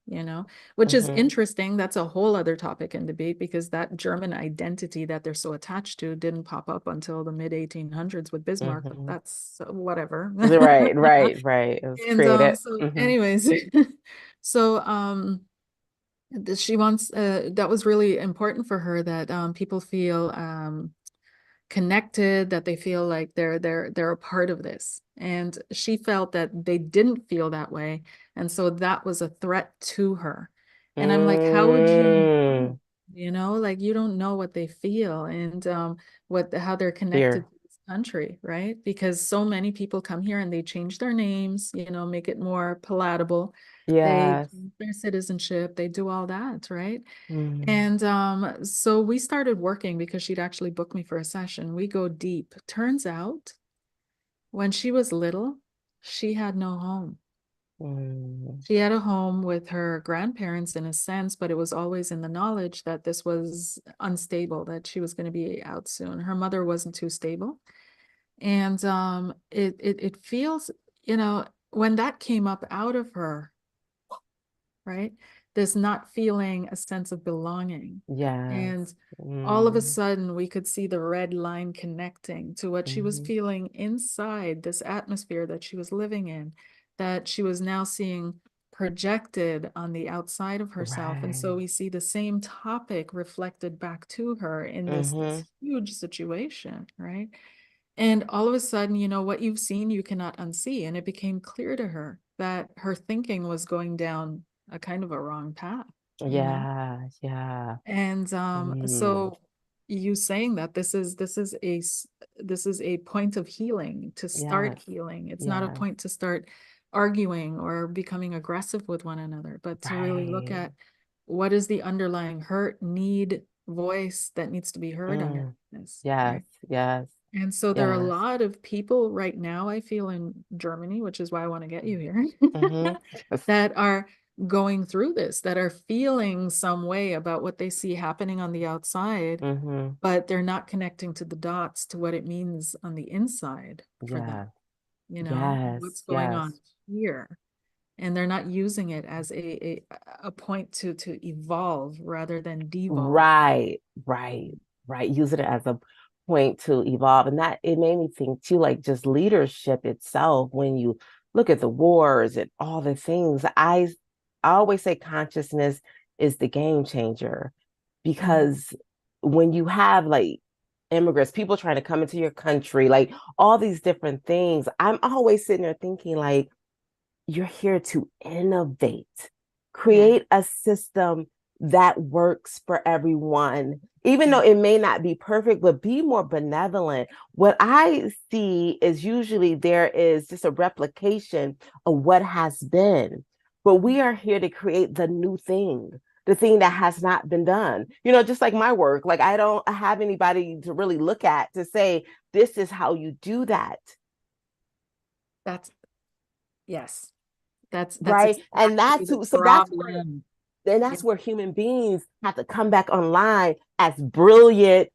which is Mm-hmm. interesting. That's a whole other topic in debate, because that German identity that they're so attached to didn't pop up until the mid 1800s with Bismarck, but Mm-hmm. that's whatever. Right, right, right. It was And created. so Mm-hmm. anyways, so she wants that was really important for her, that people feel connected, that they feel like they're a part of this. And she felt that they didn't feel that way. And so that was a threat to her. And I'm like, how would you know? Mm, Like, you don't know what they feel, and how they're connected fear. to this country, right? Because so many people come here and they change their names, make it more palatable. They Yes. change their citizenship, they do all that, right? Mm, And so we started working because she'd actually booked me for a session. We go deep. Turns out when she was little, she had no home. Mm, She had a home with her grandparents in a sense, but it was always in the knowledge that this was unstable, that she was going to be out soon. Her mother wasn't too stable. And it feels, when that came up out of her, right? This not feeling a sense of belonging. yes. And all of a Mm, sudden, we could see the red line connecting to what she was mhm. feeling inside this atmosphere that she was living in, that she was now seeing projected on the outside of herself. And so Right. we see the same topic reflected back to her in this Mm-hmm. huge situation, right? And all of a sudden, what you've seen, you cannot unsee. And it became clear to her that her thinking was going down a kind of a wrong path. Yeah, yeah. And Mm, so you saying that this is a point of healing to start yes, healing. It's not a yes. point to start arguing or becoming aggressive with one another, but to really look Right. at what is the underlying hurt, need, voice that needs to be heard under Mm, this, yes, right? yes, And so there are a yes. lot of people right now, I feel, in Germany, which is why I want to get you here, Mm-hmm. Yes. that are going through this, that are feeling some way about what they see happening on the outside, Mm-hmm. but they're not connecting to the dots to what it means on the inside for them, Yes, what's yes, going on yes. here. And they're not using it as a point to evolve rather than devolve. Right, right, right. Using it as a point to evolve. And that it made me think too, like just leadership itself, when you look at the wars and all the things, I always say consciousness is the game changer Mhm. because when you have like immigrants, people trying to come into your country, like all these different things, I'm always sitting there thinking like, you're here to innovate, Yeah, create a system that works for everyone, even though yeah, it may not be perfect, but be more benevolent. What I see is usually there is just a replication of what has been, but we are here to create the new thing. The thing that has not been done, just like my work, like I don't have anybody to really look at to say, this is how you do that. that's yes. That's Right. And exactly that's the who, so that's where problem. then Yeah. that's where human beings have to come back online as brilliant,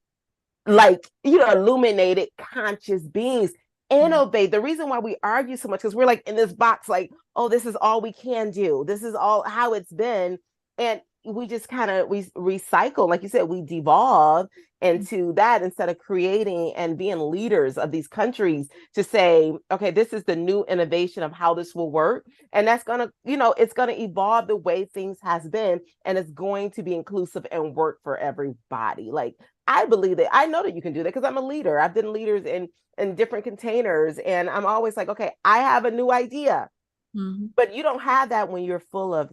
like, illuminated, conscious beings. Yeah. Innovate. The reason why we argue so much, because we're like in this box, like, oh, this is all we can do. This is all how it's been. And we just kind of we recycle, like you said, we devolve into that instead of creating and being leaders of these countries to say, okay, this is the new innovation of how this will work. And that's gonna, it's gonna evolve the way things has been, and it's going to be inclusive and work for everybody. Like I believe that I know that you can do that because I'm a leader. I've been leaders in different containers, and I'm always like, okay, I have a new idea. Mhm. But you don't have that when you're full of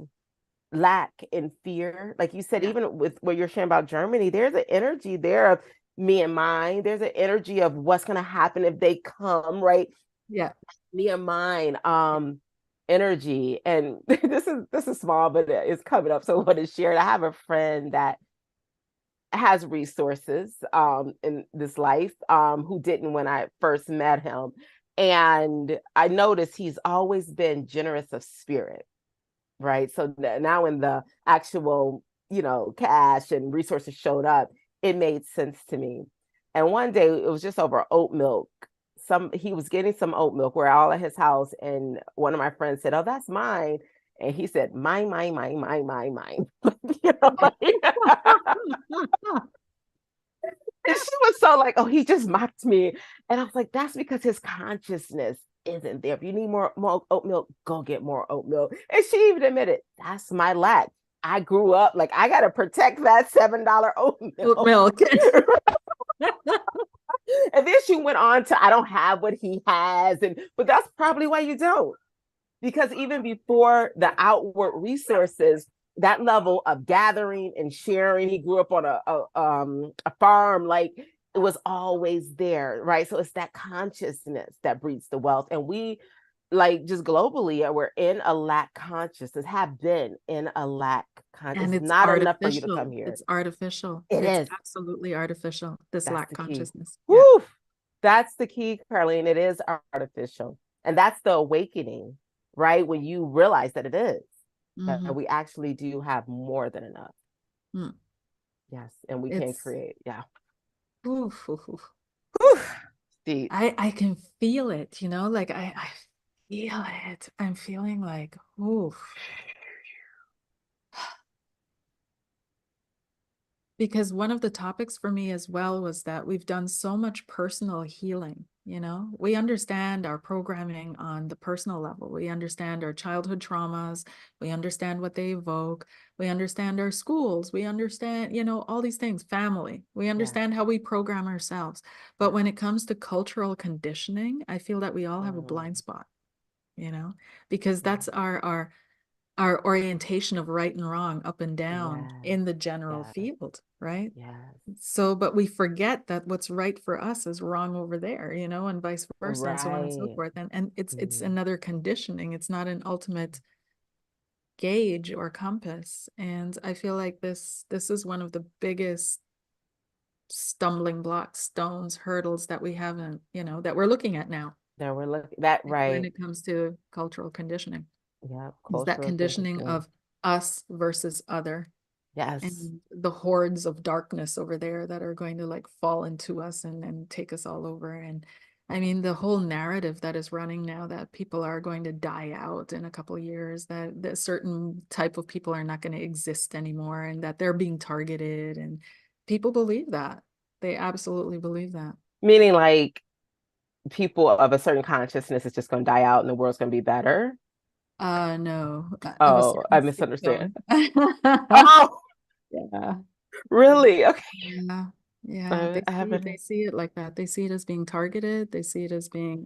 lack and fear. Like you said, Yeah. even with what you're sharing about Germany, there's an energy there of me and mine. There's an energy of what's gonna happen if they come, right? Yeah. Me and mine. Energy. And this is small, but it's coming up. So what is shared? I have a friend that has resources in this life who didn't when I first met him. And I noticed he's always been generous of spirit, right? So now when the actual, cash and resources showed up, it made sense to me. And one day it was just over oat milk. He was getting some oat milk. We're all at his house, and one of my friends said, "Oh, that's mine." And he said, "Mine, mine, mine, mine, mine, mine." Like, and she was so like, "Oh, he just mocked me." And I was like, that's because his consciousness isn't there. If you need more oat milk, go get more oat milk. And she even admitted, that's my lack. I grew up like I gotta protect that $7 oat Oat milk. milk. And then she went on to, I don't have what he has, but that's probably why you don't. Because even before the outward resources, that level of gathering and sharing, he grew up on a farm, like it was always there, right? So it's that consciousness that breeds the wealth. And we, like, just globally, we're in a lack consciousness, have been in a lack And consciousness. it's Not enough for you to come artificial. here. It's artificial. It It's is. absolutely artificial, this That's lack the key. consciousness. Yeah. Woo! That's the key, Carlene. It is artificial. And that's the awakening, right? When you realize that it is, that Hmm. we actually do have more than enough. Mm. Yes. And we can It's create. Yeah. oof, oof, oof. Whew. Deep. I can feel it, like I feel it. I'm feeling like, oof. Because one of the topics for me as well was that we've done so much personal healing. We understand our programming on the personal level. We understand our childhood traumas. We understand what they evoke. We understand our schools. We understand, all these things, family. We Yeah. understand how we program ourselves. But Yeah. when it comes to cultural conditioning, I feel that we all have a Mm, blind spot, because yeah. that's our orientation of right and wrong, up and down Yes. in the general Yes. field, right? Yes. So, but we forget that what's right for us is wrong over there, and vice versa, and so on and so Right. forth. And it's Mm. another conditioning. It's not an ultimate gauge or compass. And I feel like this is one of the biggest stumbling blocks, stones, hurdles that we haven't, that we're looking at now There we're looking that when right. it comes to cultural conditioning. Yeah. Is that Cultural conditioning conditioning. of us versus other, Yes. and the hordes of darkness over there that are going to like fall into us and take us all over. And I mean, the whole narrative that is running now that people are going to die out in a couple of years, that certain type of people are not going to exist anymore, and that they're being targeted, and people believe that. They absolutely believe that. Meaning like people of a certain consciousness is just going to die out and the world's going to be better. No, of a Oh, certain I skin misunderstand. tone. Oh, Yeah. really? Okay. Yeah, yeah, they I see haven't. they see it like that. They see it as being targeted. They see it as being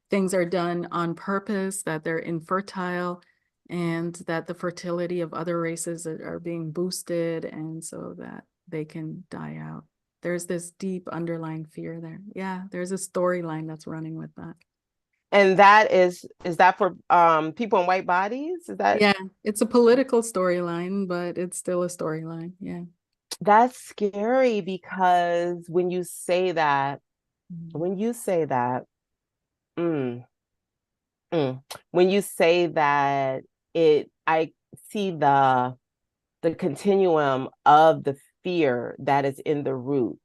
things are done on purpose, that they're infertile, and that the fertility of other races are being boosted, and so that they can die out. There's this deep underlying fear there. Yeah, there's a storyline that's running with that. And is that for people in white bodies? Is that Yeah, it's a political storyline, but it's still a storyline. Yeah. that's scary because Mhm. when you say that, mm, mm, when you say that I see the continuum of the fear that is in the root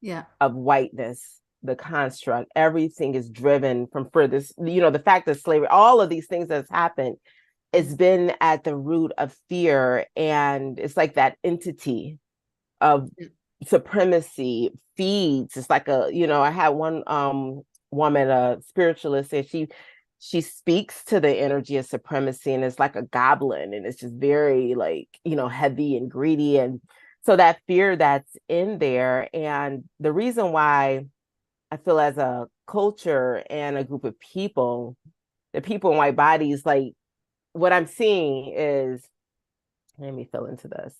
Yeah. of whiteness, the construct. Everything is driven from furthest, the fact that slavery, all of these things that's happened, it's been at the root of fear. And it's like that entity of Yeah. supremacy feeds. It's like I had one woman, a spiritualist, and she speaks to the energy of supremacy, and it's like a goblin, and it's just very like, heavy and greedy. And so that fear that's in there, and the reason why I feel as a culture and a group of people, the people in white bodies, like what I'm seeing is, let me fill into this.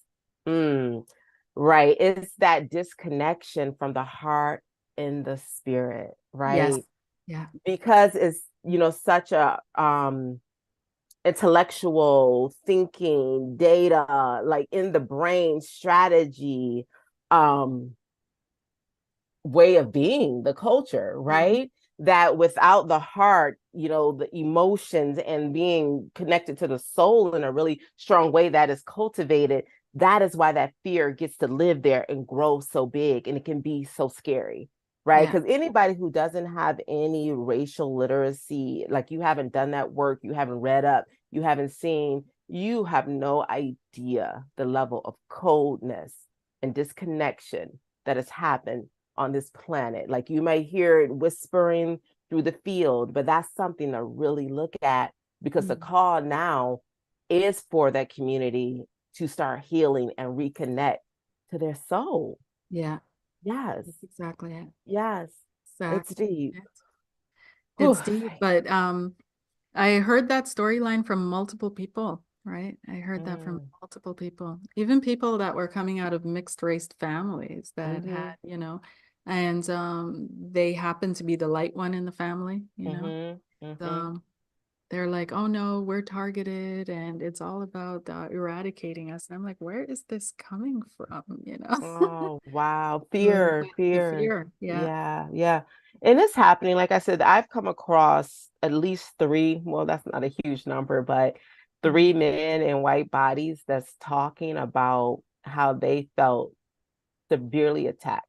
Mm, right. It's that disconnection from the heart and the spirit, Yes. right? Yeah. Because it's, such a intellectual thinking, data, like in the brain strategy, um, way of being, the culture, Mhm. right? That without the heart, the emotions and being connected to the soul in a really strong way that is cultivated, that is why that fear gets to live there and grow so big, and it can be so scary, right? Yeah. Because anybody who doesn't have any racial literacy, like you haven't done that work, you haven't read up, you haven't seen, you have no idea the level of coldness and disconnection that has happened on this planet. Like you might hear it whispering through the field, but that's something to really look at, because the Mhm. call now is for that community to start healing and reconnect to their soul. Yeah. Yes, That's exactly it. yes, it's Exactly deep. it. Whew. It's deep, but I heard that storyline from multiple people, right? I heard that from Mm, multiple people, even people that were coming out of mixed race families that mm-hmm, had, and they happened to be the light one in the family, mm-hmm, mm-hmm. um, they're like, oh no, we're targeted and it's all about eradicating us. And I'm like, where is this coming from? You know? Oh, wow. But Fear, the fear. fear, yeah. Yeah, yeah. And it's happening. Like I said, I've come across at least three, well, that's not a huge number, but three Mhm. men in white bodies that's talking about how they felt severely attacked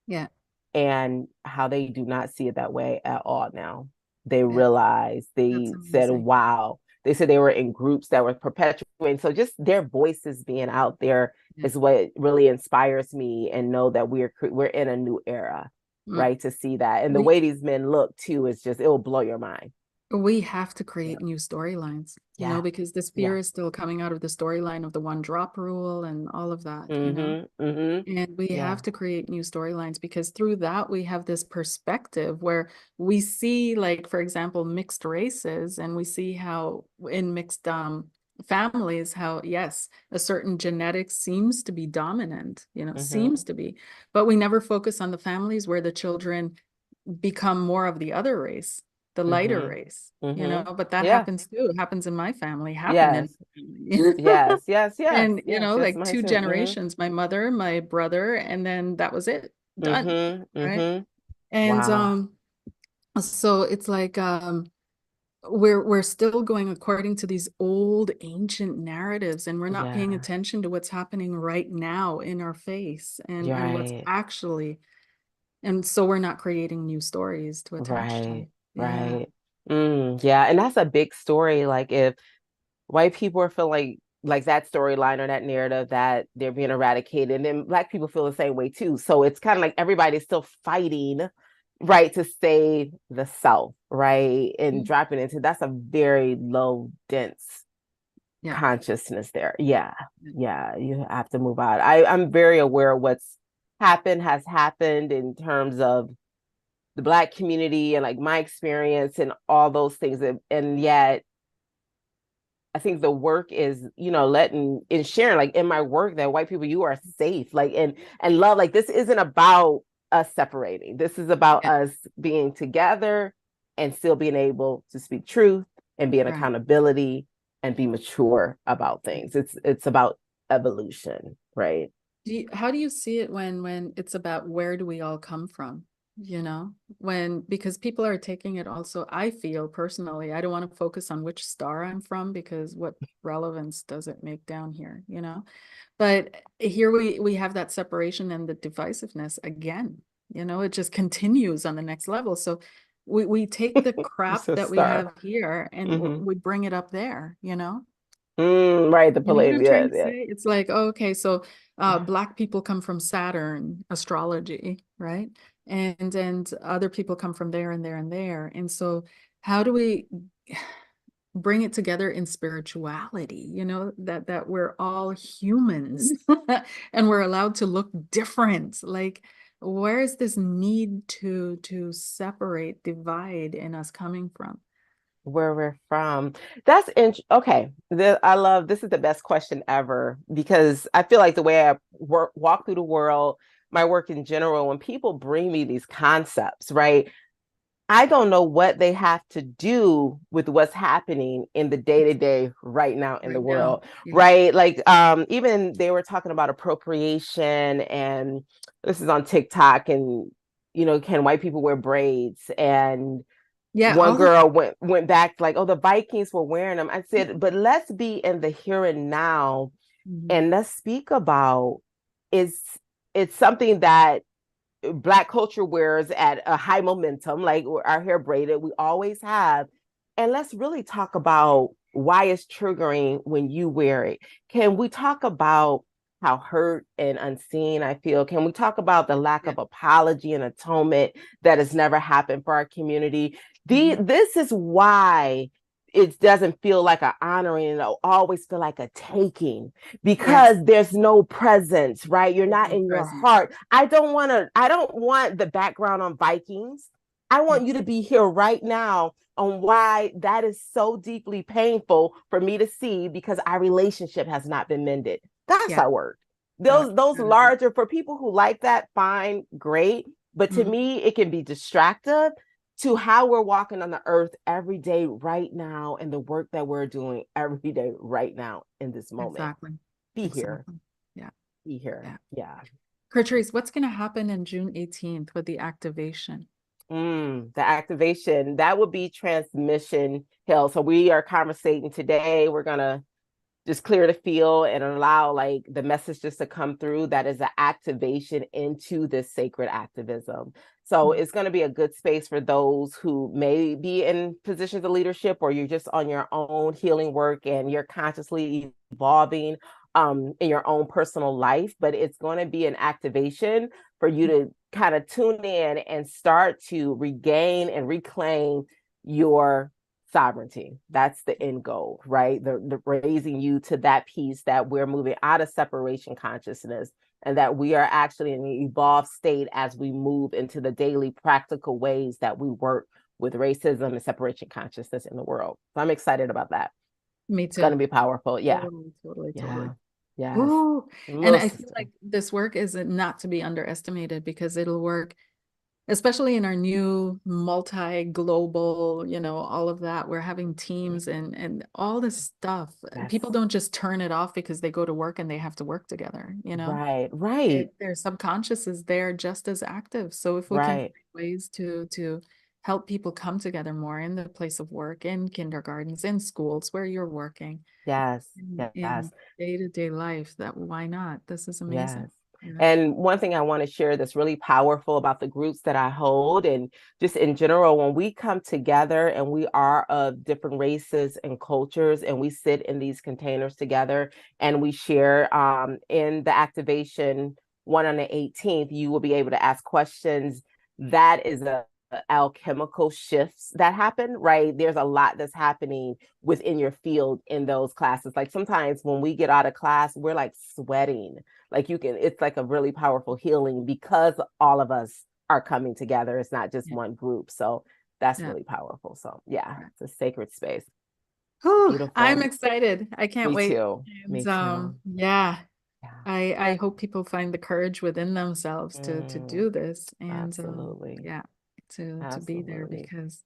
Yeah, and how they do not see it that way at all now. They yeah, realized, that's they said, amazing. wow. They said they were in groups that were perpetuating. So just their voices being out there Yeah. is what really inspires me, and know that we're in a new era, Mm. right? To see that. And the We way these men look too is just, it will blow your mind. we have to Yeah. create new storylines, Yeah. because this fear Yeah. is still coming out of the storyline of the one drop rule and all of that. Mm-hmm. Mm-hmm. And we Yeah. have to create new storylines because through that we have this perspective where we see, like, for example, mixed races, and we see how in mixed families, how yes, a certain genetic seems to be dominant, Mm-hmm. seems to be, but we never focus on the families where the children become more of the other race, the lighter Mm-hmm. race, Mm-hmm. but that Yeah. happens too. It happens in my family, happened in Yes. my family. Yes. Yes. Yes. And Yes. Yes. like Mine two too. Mm-hmm. generations, my mother, my brother, and then that was it, done, Mm-hmm. right? Mm-hmm. And Wow. so it's like we're still going according to these old ancient narratives, and we're not paying Yeah. attention to what's happening right now in our face, and You're what's right. actually, and so we're not creating new stories to attach to. Right. Yeah. Right. Yeah. And that's a big story. Like, if white people are feeling like that storyline or that narrative that they're being eradicated, and then Black people feel the same way too. So it's kind of like everybody's still fighting, right, to save the South, right? And dropping into, that's a very low, dense Yeah. consciousness there. Yeah. Yeah. You have to move out. I'm very aware of what's has happened in terms of the Black community and like my experience and all those things. And yet I think the work is, letting and sharing, like in my work, that white people, you are safe, like, and love. Like, this isn't about us separating. This is about Yeah. us being together and still being able to speak truth and be in Right. accountability and be mature about things. It's about evolution, right? How do you see it when it's about where do we all come from? When because people are taking it also, I feel personally, I don't want to focus on which star I'm from because what relevance does it make down here? But here we have that separation and the divisiveness again. It just continues on the next level. So we take the It's crap a that we star. have here and Mm-hmm. we bring it up there. Right. The You know what polite. I'm Yeah. trying to Yeah. say? It's like, oh, okay, so Yeah. Black people come from Saturn astrology, right? And other people come from there and there and there. And so how do we bring it together in spirituality, that we're all humans and we're allowed to look different. Like, where is this need to separate, divide in us coming from? Where we're from. Okay. I love, this is the best question ever, because I feel like the way I walk through the world, my work in general, when people bring me these concepts, right? I don't know what they have to do with what's happening in the day to day right now in the Right now. world, Yeah. right? Like, even they were talking about appropriation, and this is on TikTok, and can white people wear braids? And Yeah, one all the girl went back like, oh, the Vikings were wearing them. I said, but let's be in the here and now, Mhm. and let's speak about, is it's something that Black culture wears at a high momentum, like our hair braided, we always have. And let's really talk about why it's triggering when you wear it. Can we talk about how hurt and unseen I feel? Can we talk about the lack Yeah. of apology and atonement that has never happened for our community? Mhm. This is why it doesn't feel like an honoring, and it'll always feel like a taking, Yes. because there's no presence, right? You're There's not no in your presence. heart. I don't want the background on Vikings. I Yeah. want you to be here right now on why that is so deeply painful for me to see, because our relationship has not been mended. That's Yeah. our work. That Those that is it. larger, for people who like that, fine, great. But to Mhm. me, it can be distractive to how we're walking on the earth every day right now and the work that we're doing every day right now in this moment. Exactly. Be here. Exactly. Yeah. Be here. Yeah. Yeah. Curtrice, what's going to happen in June 18th with the activation? The activation, that would be transmission hill. So we are conversating today. We're gonna just clear the field and allow like the messages to come through. That is an activation into this sacred activism. So it's going to be a good space for those who may be in positions of leadership, or you're just on your own healing work and you're consciously evolving in your own personal life. But it's going to be an activation for you to kind of tune in and start to regain and reclaim your sovereignty. That's the end goal, right? The raising you to that piece that we're moving out of separation consciousness, and that we are actually in an evolved state as we move into the daily practical ways that we work with racism and separation consciousness in the world. So I'm excited about that. Me It's going to too. be powerful. Yeah. Totally, totally, Yeah. totally. Yes. Ooh. And Little I feel sister. like this work is not to be underestimated because it'll work, especially in our new multi-global, all of that. We're having teams and all this stuff. Yes. People don't just turn it off because they go to work and they have to work together. Right. Right. Their subconscious is there just as active. So if we can Right. find ways to help people come together more in the place of work, in kindergartens, in schools where you're working, Yes. in Yes. day-to-day life, that why not? This is Yes. amazing. Yeah. And one thing I want to share that's really powerful about the groups that I hold, and just in general, when we come together and we are of different races and cultures, and we sit in these containers together and we share in the activation one on the 18th, you will be able to ask questions. That is a alchemical shifts that happen, right? There's a lot that's happening within your field in those classes. Like sometimes when we get out of class, we're like sweating. Like it's like a really powerful healing because all of us are coming together. It's not just Yeah. one group. So that's Yeah. really powerful. So yeah, it's a sacred space. Whew, I'm Beautiful. excited. I can't Me wait. too. And Me too. yeah, Yeah. I hope people find the courage within themselves to Mm, do this and absolutely. yeah, to be there Absolutely. because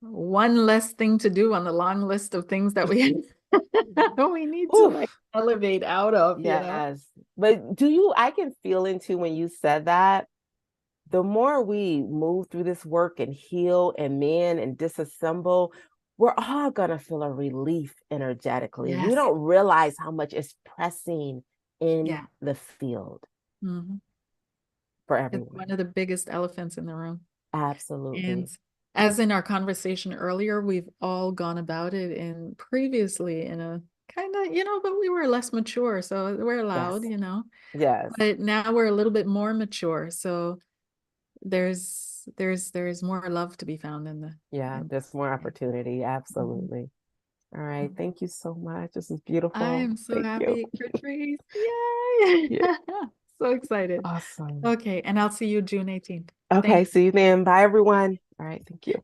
one less thing to do on the long list of things that we we need to like Oof. elevate out of. Yes. But I can feel into when you said that, the more we move through this work and heal and mend and disassemble, we're all going to feel a relief energetically. We Yes. don't realize how much is pressing in Yeah. the field Mhm. for It's one everyone. of the biggest elephants in the room. And Absolutely. as in our conversation earlier, we've all gone about it in previously in a kind of, but we were less mature, so we're Yes. allowed. Yes. But now we're a little bit more mature, so there's more love to be found in the Yeah. in There's more yeah. opportunity. Mhm. Absolutely. All right. Mhm. Thank you so much. This is I beautiful. am so Thank you. happy, Curtrice. Yay! Yeah. So excited. Awesome. Okay, and I'll see you June 18th. Okay. Thank See you then. Bye, everyone. All right. Thank you.